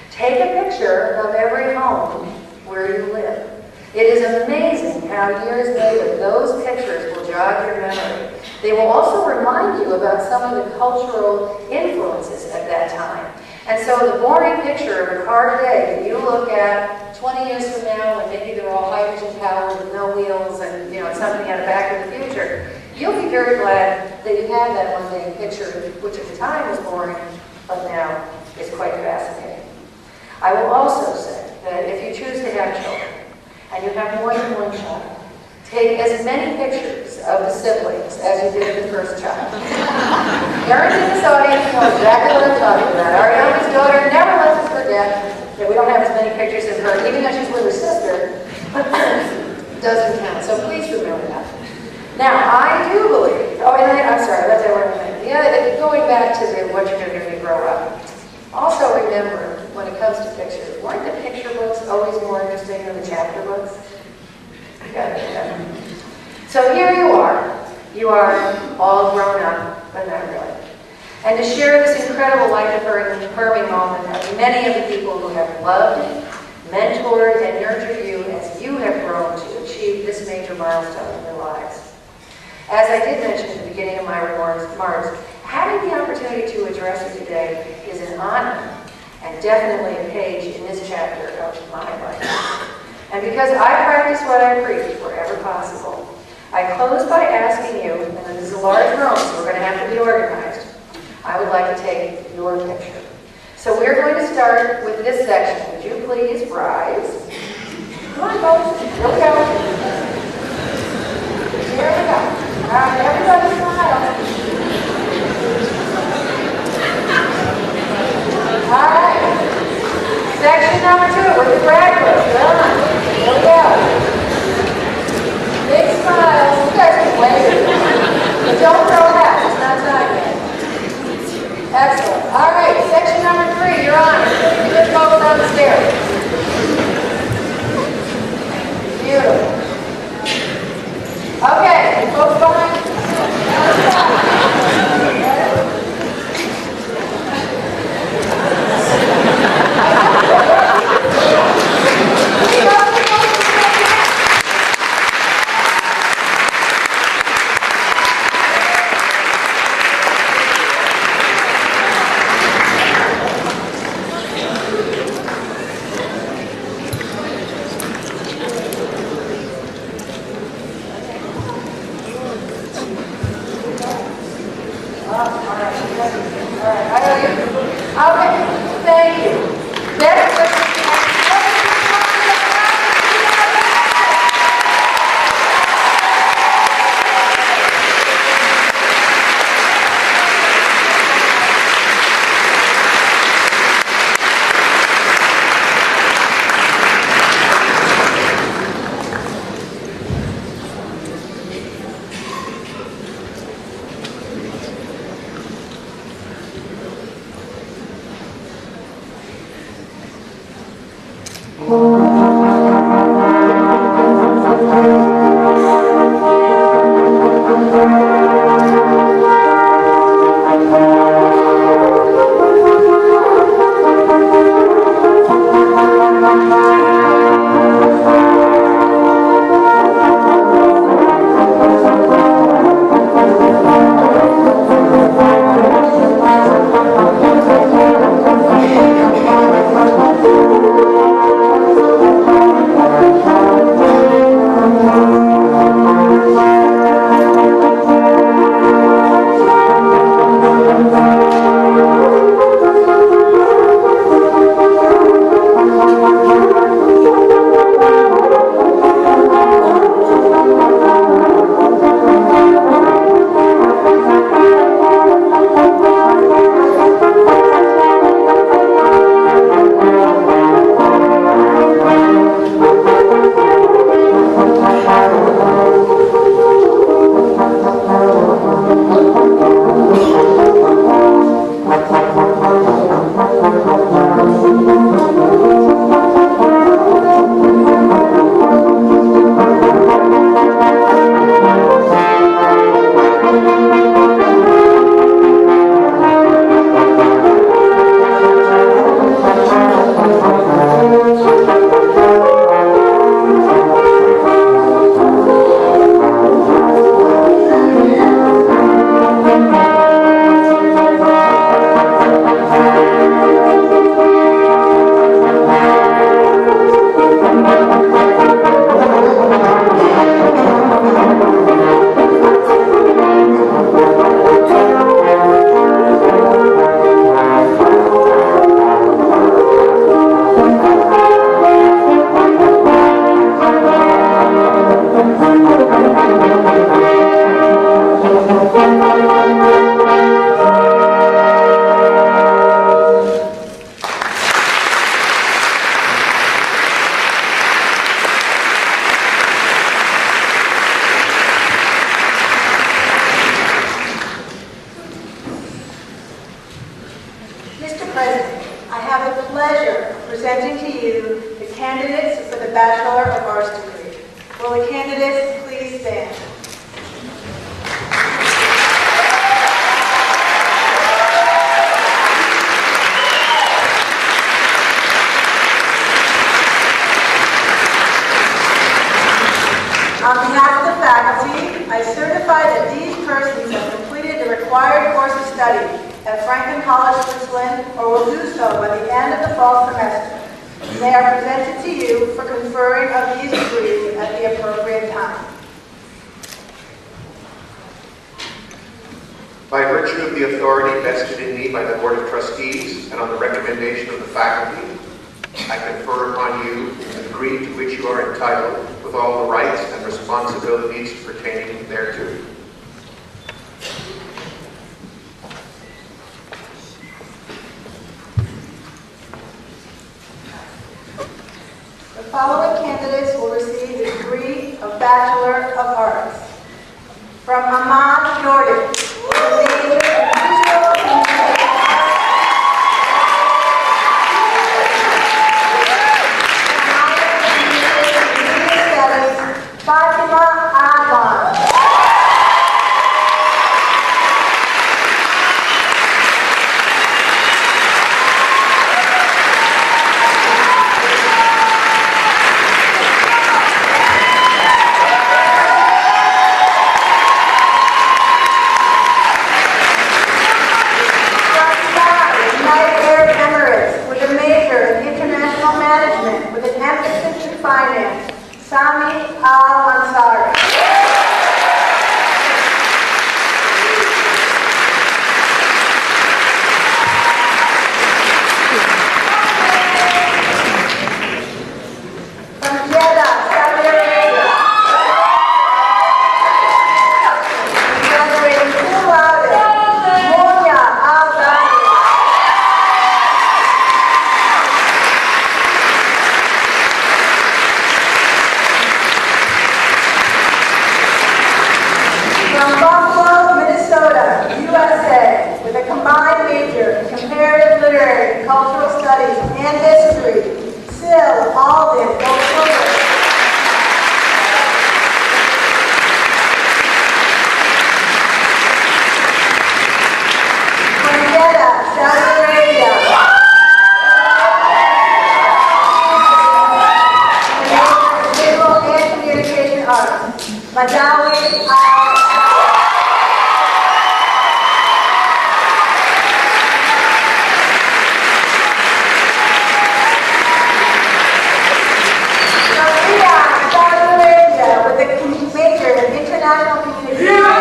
F: Take a picture of every home where you live. It is amazing how years later those pictures will jog your memory. They will also remind you about some of the cultural influences at that time. And so the boring picture of a car today that you look at 20 years from now, when maybe they're all hydrogen powered with no wheels and something out of Back to the Future, you'll be very glad that you have that one day picture, which at the time was boring, but now is quite fascinating. I will also say that if you choose to have children, and you have more than one child, take as many pictures of the siblings as you did of the first child. Parents in this audience know exactly what I'm talking about. Our youngest daughter never lets us forget that we don't have as many pictures of her, even though she's with her sister, doesn't count. So please remember that. Now, I do believe, I'm sorry, that's what I meant. Yeah, going back to what you're going to do when you grow up. Also remember, when it comes to pictures, weren't the picture books always more interesting than the chapter books? Yeah. So here you are. You are all grown up, but not really. And to share this incredible life-affirming moment of many of the people who have loved, mentored, and nurtured you as you have grown to achieve this major milestone in your lives. As I did mention at the beginning of my remarks, having the opportunity to address you today is an honor and definitely a page in this chapter of my life. And because I practice what I preach wherever possible, I close by asking you, and this is a large room, so we're going to have to be organized, I would like to take your picture. So we're going to start with this section. Would you please rise? Come on, folks. Here we go. Here we go. All right, everybody smile. All right. Section number 2 with the graduates. Done. Here we go. Big smiles. You guys can wave. But don't throw hats. It's not time yet. Excellent. All right, section number 3, you're on. Good folks on the stairs. Beautiful. Okay, folks behind.
D: presenting to you the candidates for the Bachelor of Arts degree. Will the candidates please stand? On behalf of the faculty, I certify that these persons have completed the required course of study at Franklin College, Switzerland, or will do so by the end of the fall semester. They are presented to you for conferring of these degrees at the appropriate time.
A: By virtue of the authority vested in me by the Board of Trustees and on the recommendation of the faculty, I confer upon you a degree to which you are entitled with all the rights and responsibilities pertaining thereto.
D: The following candidates will receive the degree of Bachelor of Arts. From Ahmad Jordan, with a major in visual communication arts. Fatima Adwan. United Arab Emirates with a major in international management with an emphasis in finance. Sami Al-Ansari. From Jeddah, Saudi Arabia. Graduating cum laude, Monia Al-Ghani. From Buffalo, Minnesota, USA, with a combined major in comparative literary and cultural studies and history, Sil Alden O'Sullivan. From Jeddah, Saudi Arabia, visual and communication arts, Madawi Al. International communication.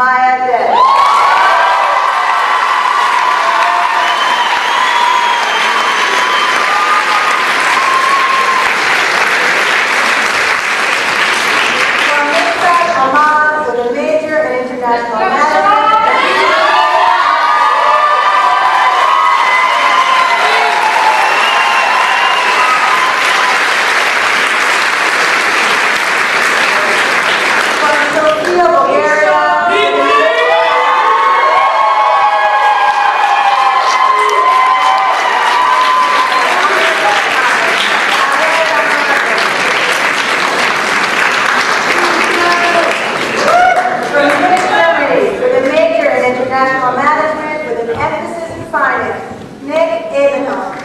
D: Maya Day. With a major in international management. From Sofia, Bulgaria. International management with an emphasis in finance, Nick Abenhoff.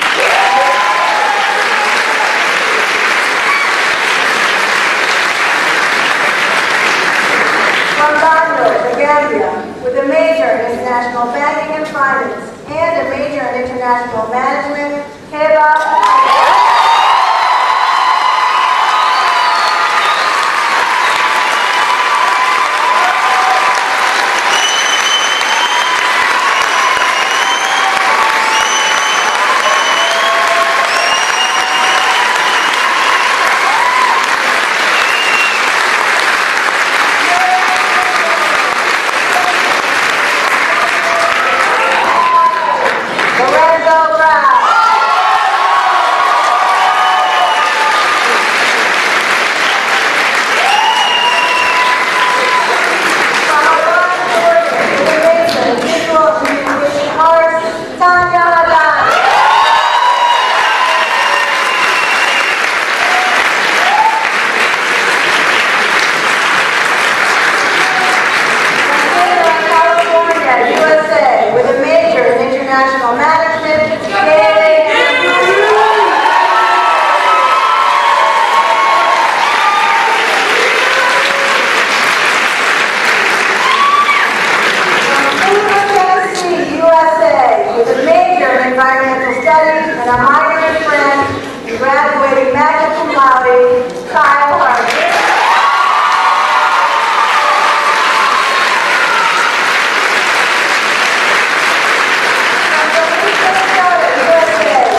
D: From Bangalore, the Gambia, with a major in international banking and finance and a major in international management, Kayla. And a minor in French, graduating magna cum laude, Kyle Harvey.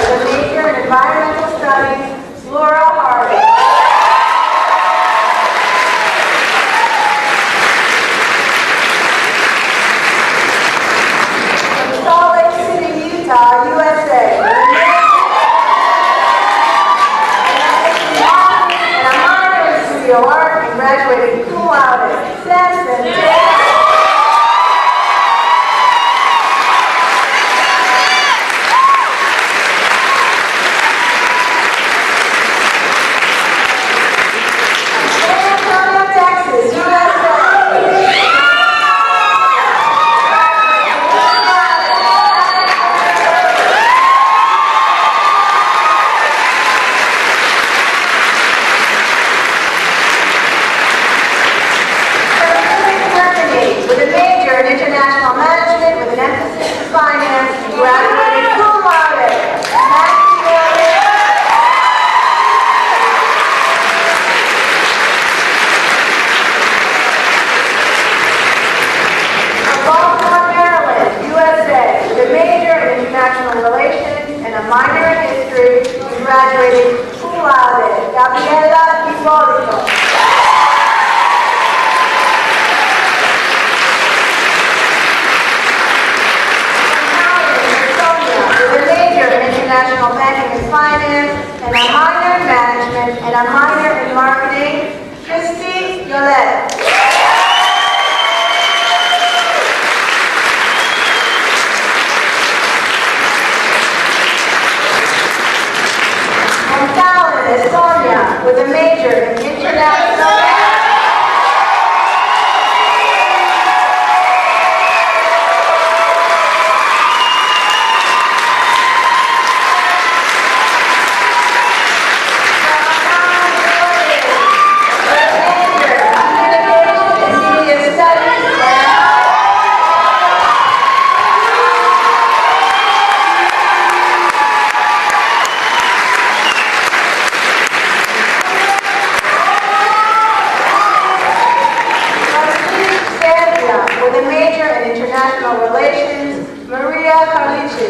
D: With a major in environmental studies, Laura Harvey. From Salt Lake City, Utah, USA. Art and graduating cum laude, Samson J. San Antonio, Texas, USA. With a major in international management with an emphasis in finance, graduating cum laude, from Baltimore, Maryland, USA, with a major in international relations and a minor in history, graduating cum laude, Gabriela Hipólito. International banking and finance, and a minor in management, and a minor in marketing, Christy Yolette. From Tallinn, Estonia, with a major in international
E: major in international relations, Maria Carlici.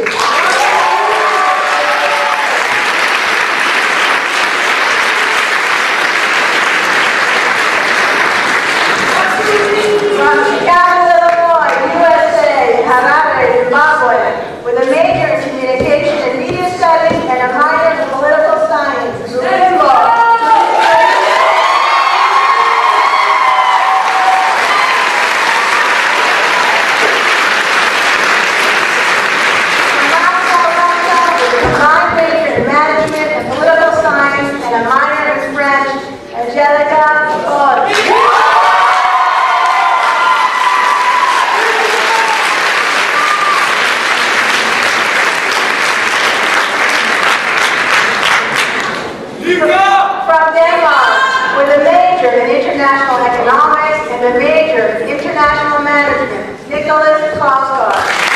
E: From Chicago, Illinois, USA, Harare, Zimbabwe, with a major in communication and media studies and a minor in political science, Limbo. From Denmark, with a major in international economics and a major in international management, Nicholas Kloskar.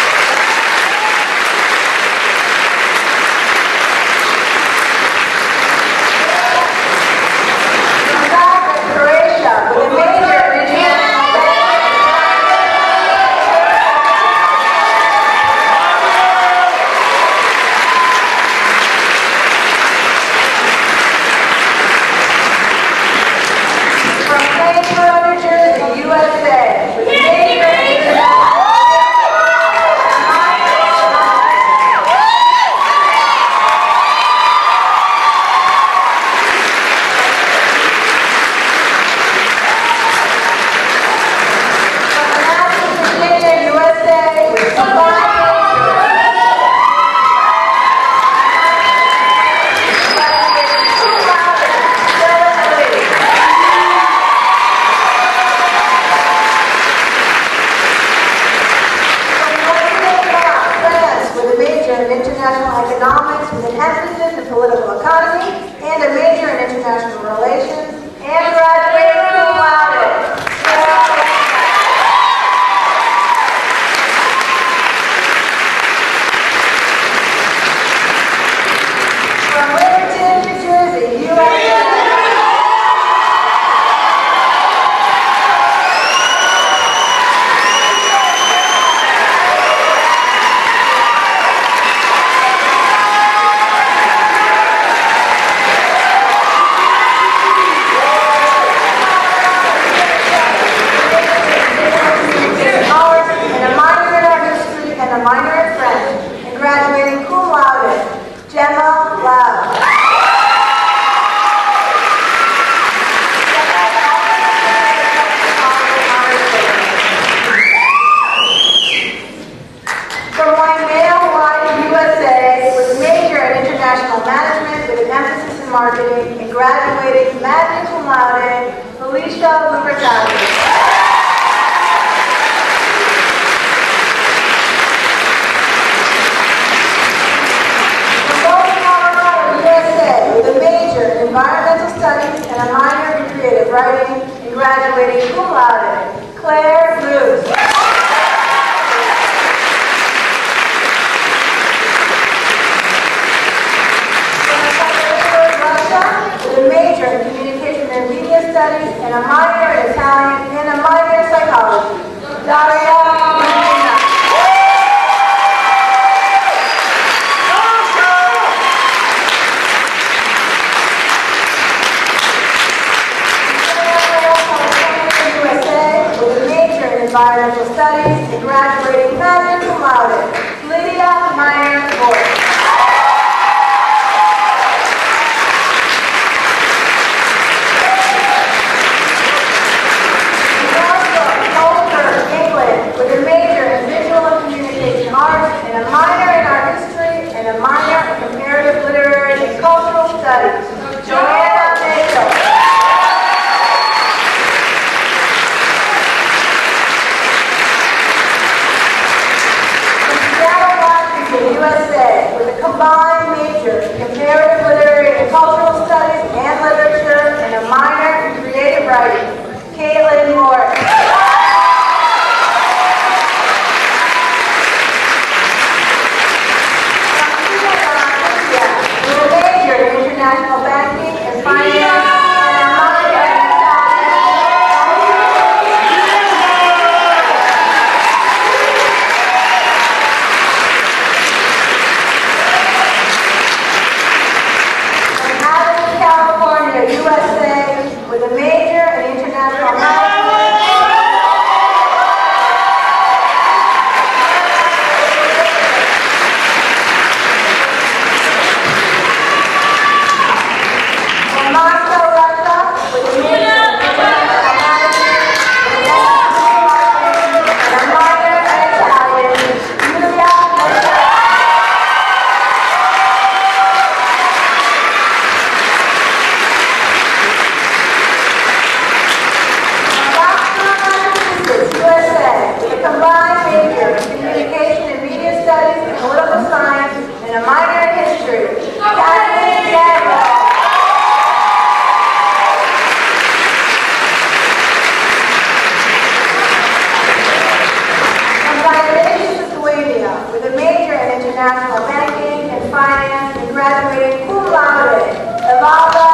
G: International Banking and Finance and graduating cum laude, Evalda.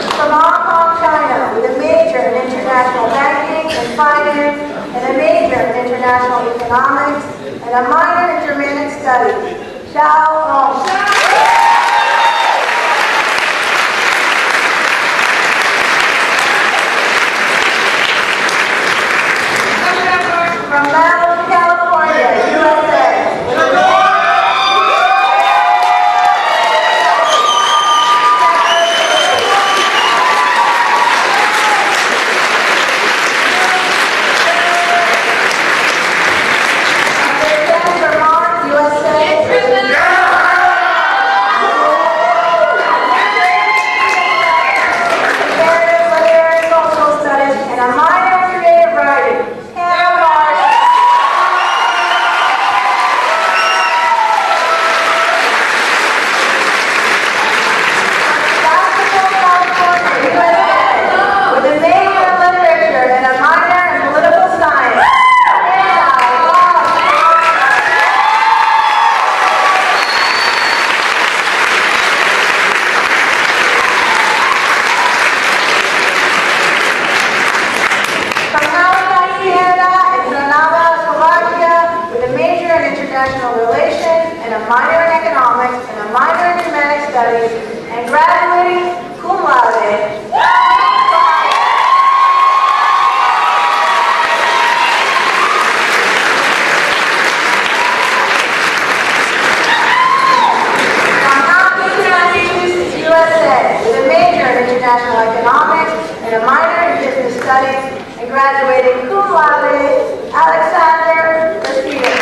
G: From Hong Kong, China, with a major in international banking and finance, and a major in international economics, and a minor in Germanic studies. Xiao Hong. From Malibu, California, USA. Vermont, USA. Comparative literary and cultural studies and a minor in creative writing. Hannah Marsh. California, USA, with a major in literature and a minor in political science. From Halifax, Canada, and Granada, Slovakia, with a major in international relations and a minor in economics and a minor in Germanic studies, and graduating cum laude. From Hopkins, Massachusetts, USA, with a major in international economics and a minor in business studies, and graduating cum laude, Alexander Garcia.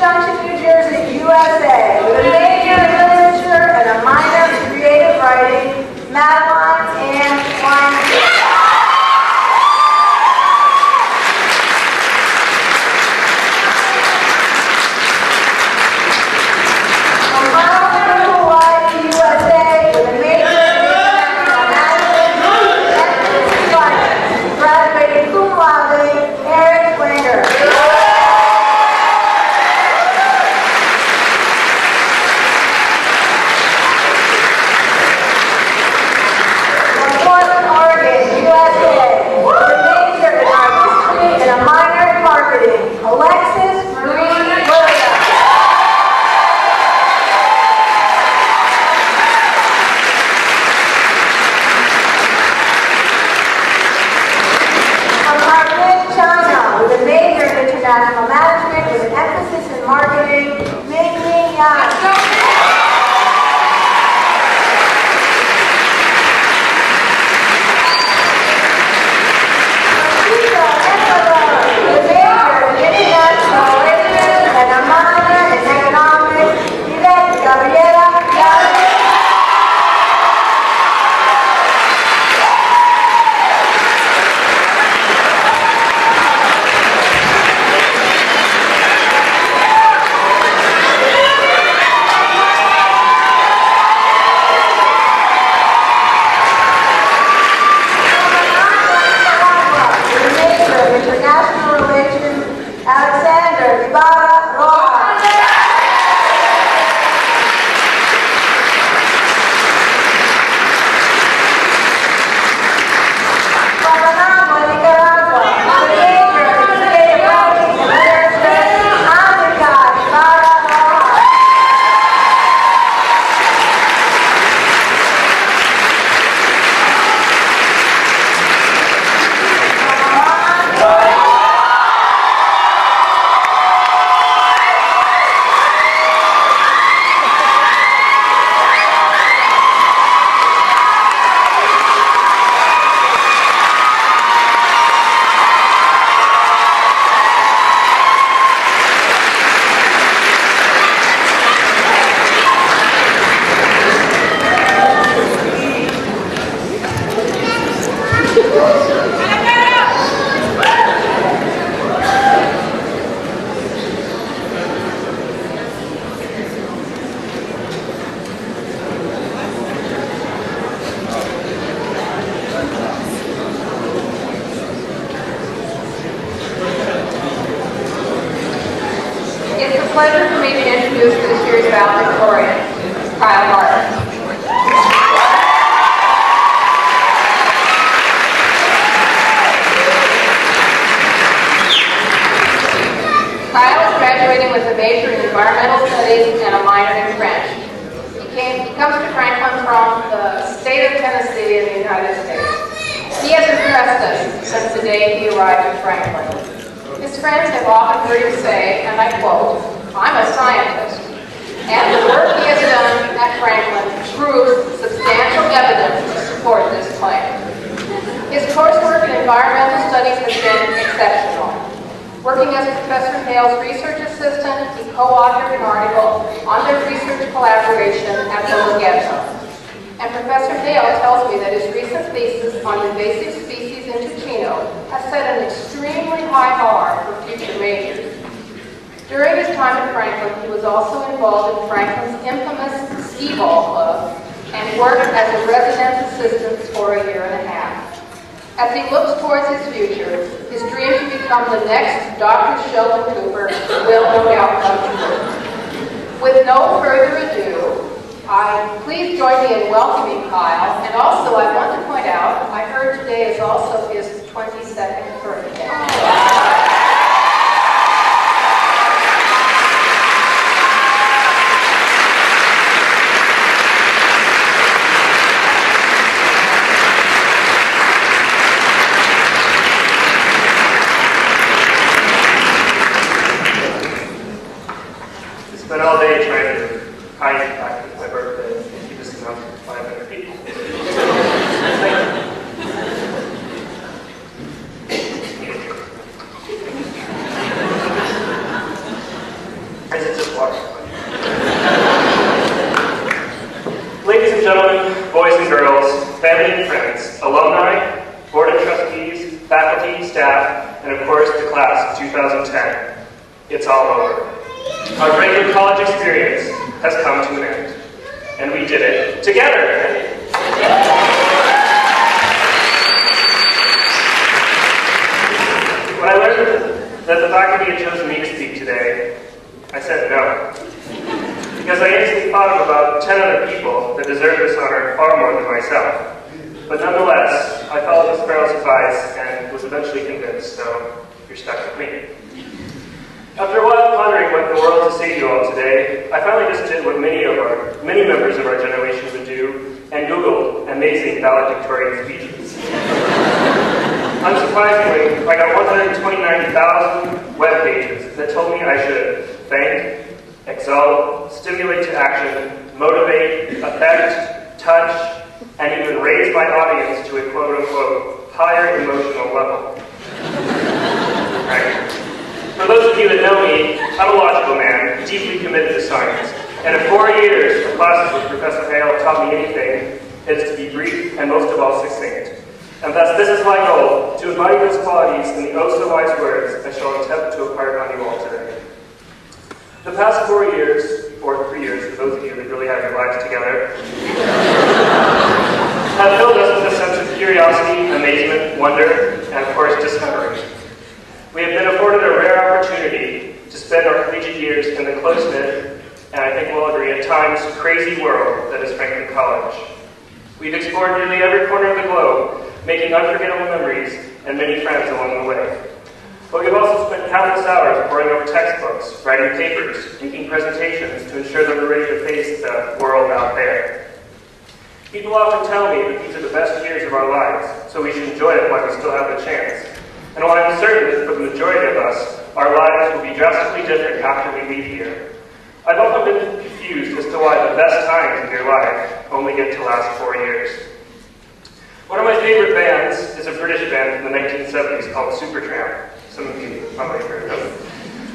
G: Junction, New Jersey, USA, with a major in literature and a minor in creative writing, Madeline Ann Weinstein. From Honolulu, Hawaii, USA, with a major in international management and finance, graduating cum laude, Eric Winger. Alexis Marie Williams. From Harbin, China, with a major in international management with an emphasis in marketing, Ming Ming Yang.
E: Pleasure for me to introduce this year's valedictorian, Kyle Martin. Kyle is graduating with a major in environmental studies and a minor in French. He comes to Franklin from the state of Tennessee in the United States. He has impressed us since the day he arrived in Franklin. His friends have often heard him say, and I quote, "I'm a scientist," and the work he has done at Franklin proves substantial evidence to support this claim. His coursework in environmental studies has been exceptional. Working as Professor Hale's research assistant, he co-authored an article on their research collaboration at the Legato. And Professor Hale tells me that his recent thesis on invasive species in Ticino has set an extremely high bar for future majors. During his time at Franklin, he was also involved in Franklin's infamous skee ball club and worked as a resident assistant for a year and a half. As he looks towards his future, his dream to become the next Dr. Sheldon Cooper will no doubt come true. With no further ado, please join me in welcoming Kyle. And also, I want to point out, I heard today is also his 22nd birthday.
H: Spent all day trying to hide the fact that it's my birthday and keep this announcement to 500 people. As it's all over. Our regular college experience has come to an end. And we did it together. When I learned that the faculty had chosen me to speak today, I said no. Because I instantly thought of about 10 other people that deserve this honor far more than myself. But nonetheless, I followed Ms. Farrell's advice and was eventually convinced, so you're stuck with me. After a while pondering what in the world to say to you all today, I finally just did what many members of our generation would do and Googled amazing valedictorian speeches. Unsurprisingly, I got 129,000 web pages that told me I should thank, exalt, stimulate to action, motivate, affect, touch, and even raise my audience to a quote-unquote higher emotional level. Right? For those of you that know me, I'm a logical man, deeply committed to science. And in 4 years of classes with Professor Hale taught me anything, it is to be brief and most of all succinct. And thus, this is my goal, to embody those qualities in the oh-so-wise words I shall attempt to impart on you all today. The past 4 years, or 3 years for those of you that really have your lives together, have filled us with a sense of curiosity, amazement, wonder, and of course, discovery. We have been afforded a rare opportunity to spend our collegiate years in the close-knit, and I think we'll agree at times, crazy world that is Franklin College. We've explored nearly every corner of the globe, making unforgettable memories and many friends along the way. But we've also spent countless hours poring over textbooks, writing papers, making presentations to ensure that we're ready to face the world out there. People often tell me that these are the best years of our lives, so we should enjoy it while we still have the chance. And while I'm certain that for the majority of us, our lives will be drastically different after we leave here, I've often been confused as to why the best times of your life only get to last 4 years. One of my favorite bands is a British band from the 1970s called Supertramp. Some of you probably heard of them.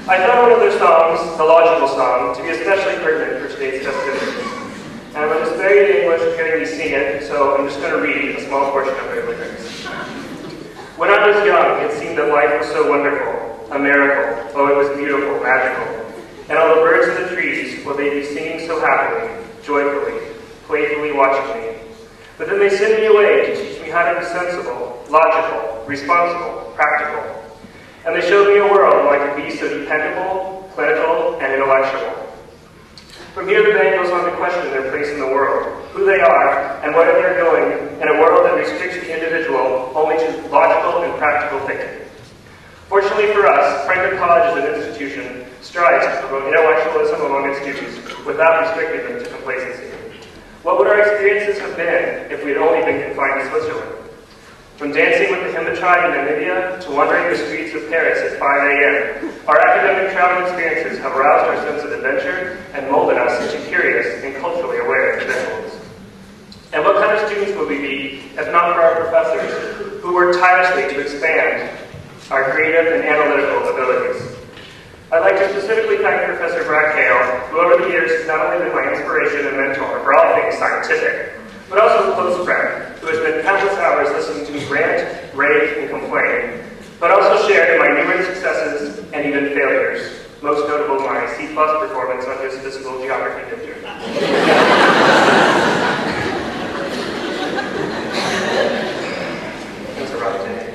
H: I found one of their songs, the logical song, to be especially pertinent for today's festivities. And I'm just very English hearing you sing it, so I'm just going to read a small portion of their lyrics. When I was young, it seemed that life was so wonderful, a miracle. Oh, it was beautiful, magical. And all the birds in the trees, will they be singing so happily, joyfully, playfully watching me. But then they send me away to teach me how to be sensible, logical, responsible, practical. And they showed me a world where I could be so dependable, clinical, and intellectual. From here, the band goes on to question their place in the world, who they are, and where they're going in a world that restricts the individual only to logical and practical thinking. Fortunately for us, Franklin College as an institution strives to promote intellectualism among its students without restricting them to complacency. What would our experiences have been if we had only been confined to Switzerland? From dancing with the Himba tribe in Namibia to wandering the streets of Paris at 5 a.m., our academic travel experiences have aroused our sense of adventure and molded us into curious and culturally aware individuals. And what kind of students would we be if not for our professors, who work tirelessly to expand our creative and analytical abilities? I'd like to specifically thank Professor Brad Hale, who over the years has not only been my inspiration and mentor for all things scientific, but also a close friend, who has spent countless hours listening to me rant, rave, and complain, but also shared in my numerous successes and even failures, most notable my C+ performance on his physical geography midterm. It's a rough day.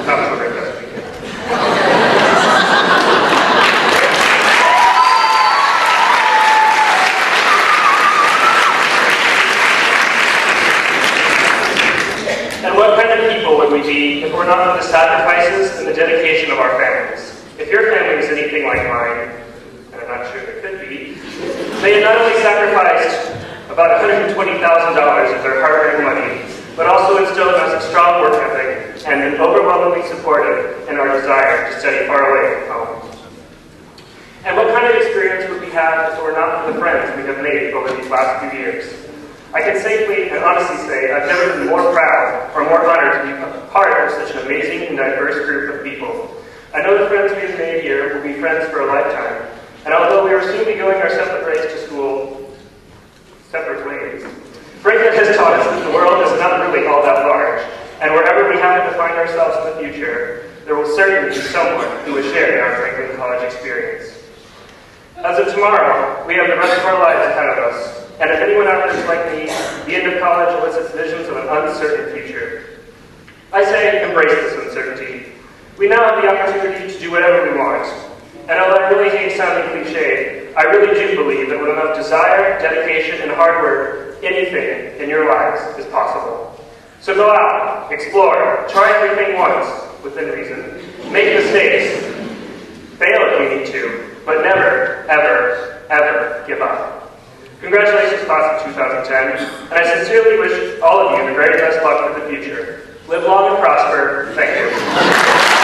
H: Not so great best weekend. And what kind of people would we be if it were not for the sacrifices and the dedication of our families? If your family is anything like mine, and I'm not sure it could be, they had not only sacrificed about $120,000 of their hard-earned money, but also instilled in us a strong work ethic and been overwhelmingly supportive in our desire to study far away from home. And what kind of experience would we have if it were not for the friends we have made over these last few years? I can safely and honestly say I've never been more proud or more honored to be a part of such an amazing and diverse group of people. I know the friends we have made here will be friends for a lifetime, and although we are soon be going our separate ways to school, separate ways, Franklin has taught us that the world is not really all that large, and wherever we happen to find ourselves in the future, there will certainly be someone who will share in our Franklin College experience. As of tomorrow, we have the rest of our lives ahead of us, and if anyone out there is like me, the end of college elicits visions of an uncertain future. I say embrace this uncertainty. We now have the opportunity to do whatever we want, and although I really hate sounding cliche, I really do believe that with enough desire, dedication, and hard work, anything in your lives is possible. So go out, explore, try everything once, within reason. Make mistakes, fail if you need to, but never, ever, ever give up. Congratulations, class of 2010, and I sincerely wish all of you the very best luck for the future. Live long and prosper. Thank you.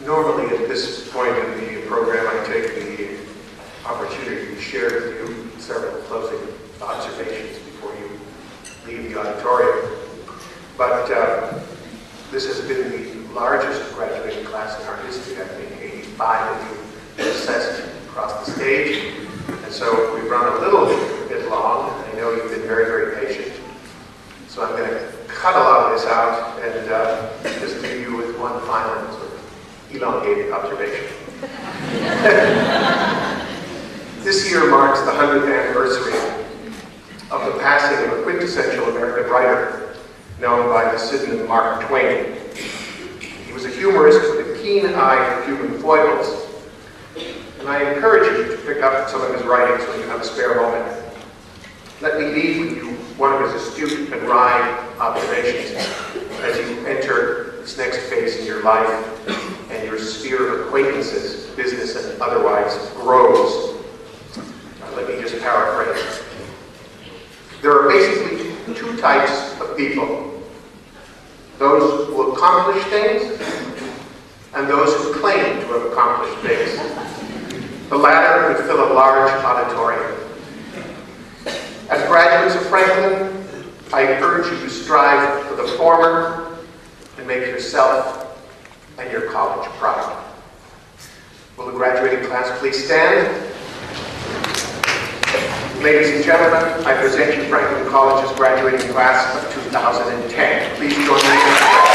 A: Normally at this point in the program, I take the opportunity to share with you several closing observations before you leave the auditorium. But this has been the largest graduating class in our history. I think 85 of you assessed across the stage. And so we've run a little bit long. I know you've been very, very patient. So I'm going to cut a lot of this out and just leave you with one final sort of elongated observation. This year marks the 100th anniversary of the passing of a quintessential American writer known by the pseudonym Mark Twain. He was a humorist with a keen eye for human foibles, and I encourage you to pick up some of his writings when you have a spare moment. Let me leave with you one of his astute and wry observations as you enter this next phase in your life and your sphere of acquaintances, business and otherwise, grows. Let me just paraphrase. There are basically two types of people. Those who accomplish things and those who claim to have accomplished things. The latter would fill a large auditorium. As graduates of Franklin, I urge you to strive for the former and make yourself and your college proud. Will the graduating class please stand? Ladies and gentlemen, I present you Franklin College's graduating class of 2010. Please join me in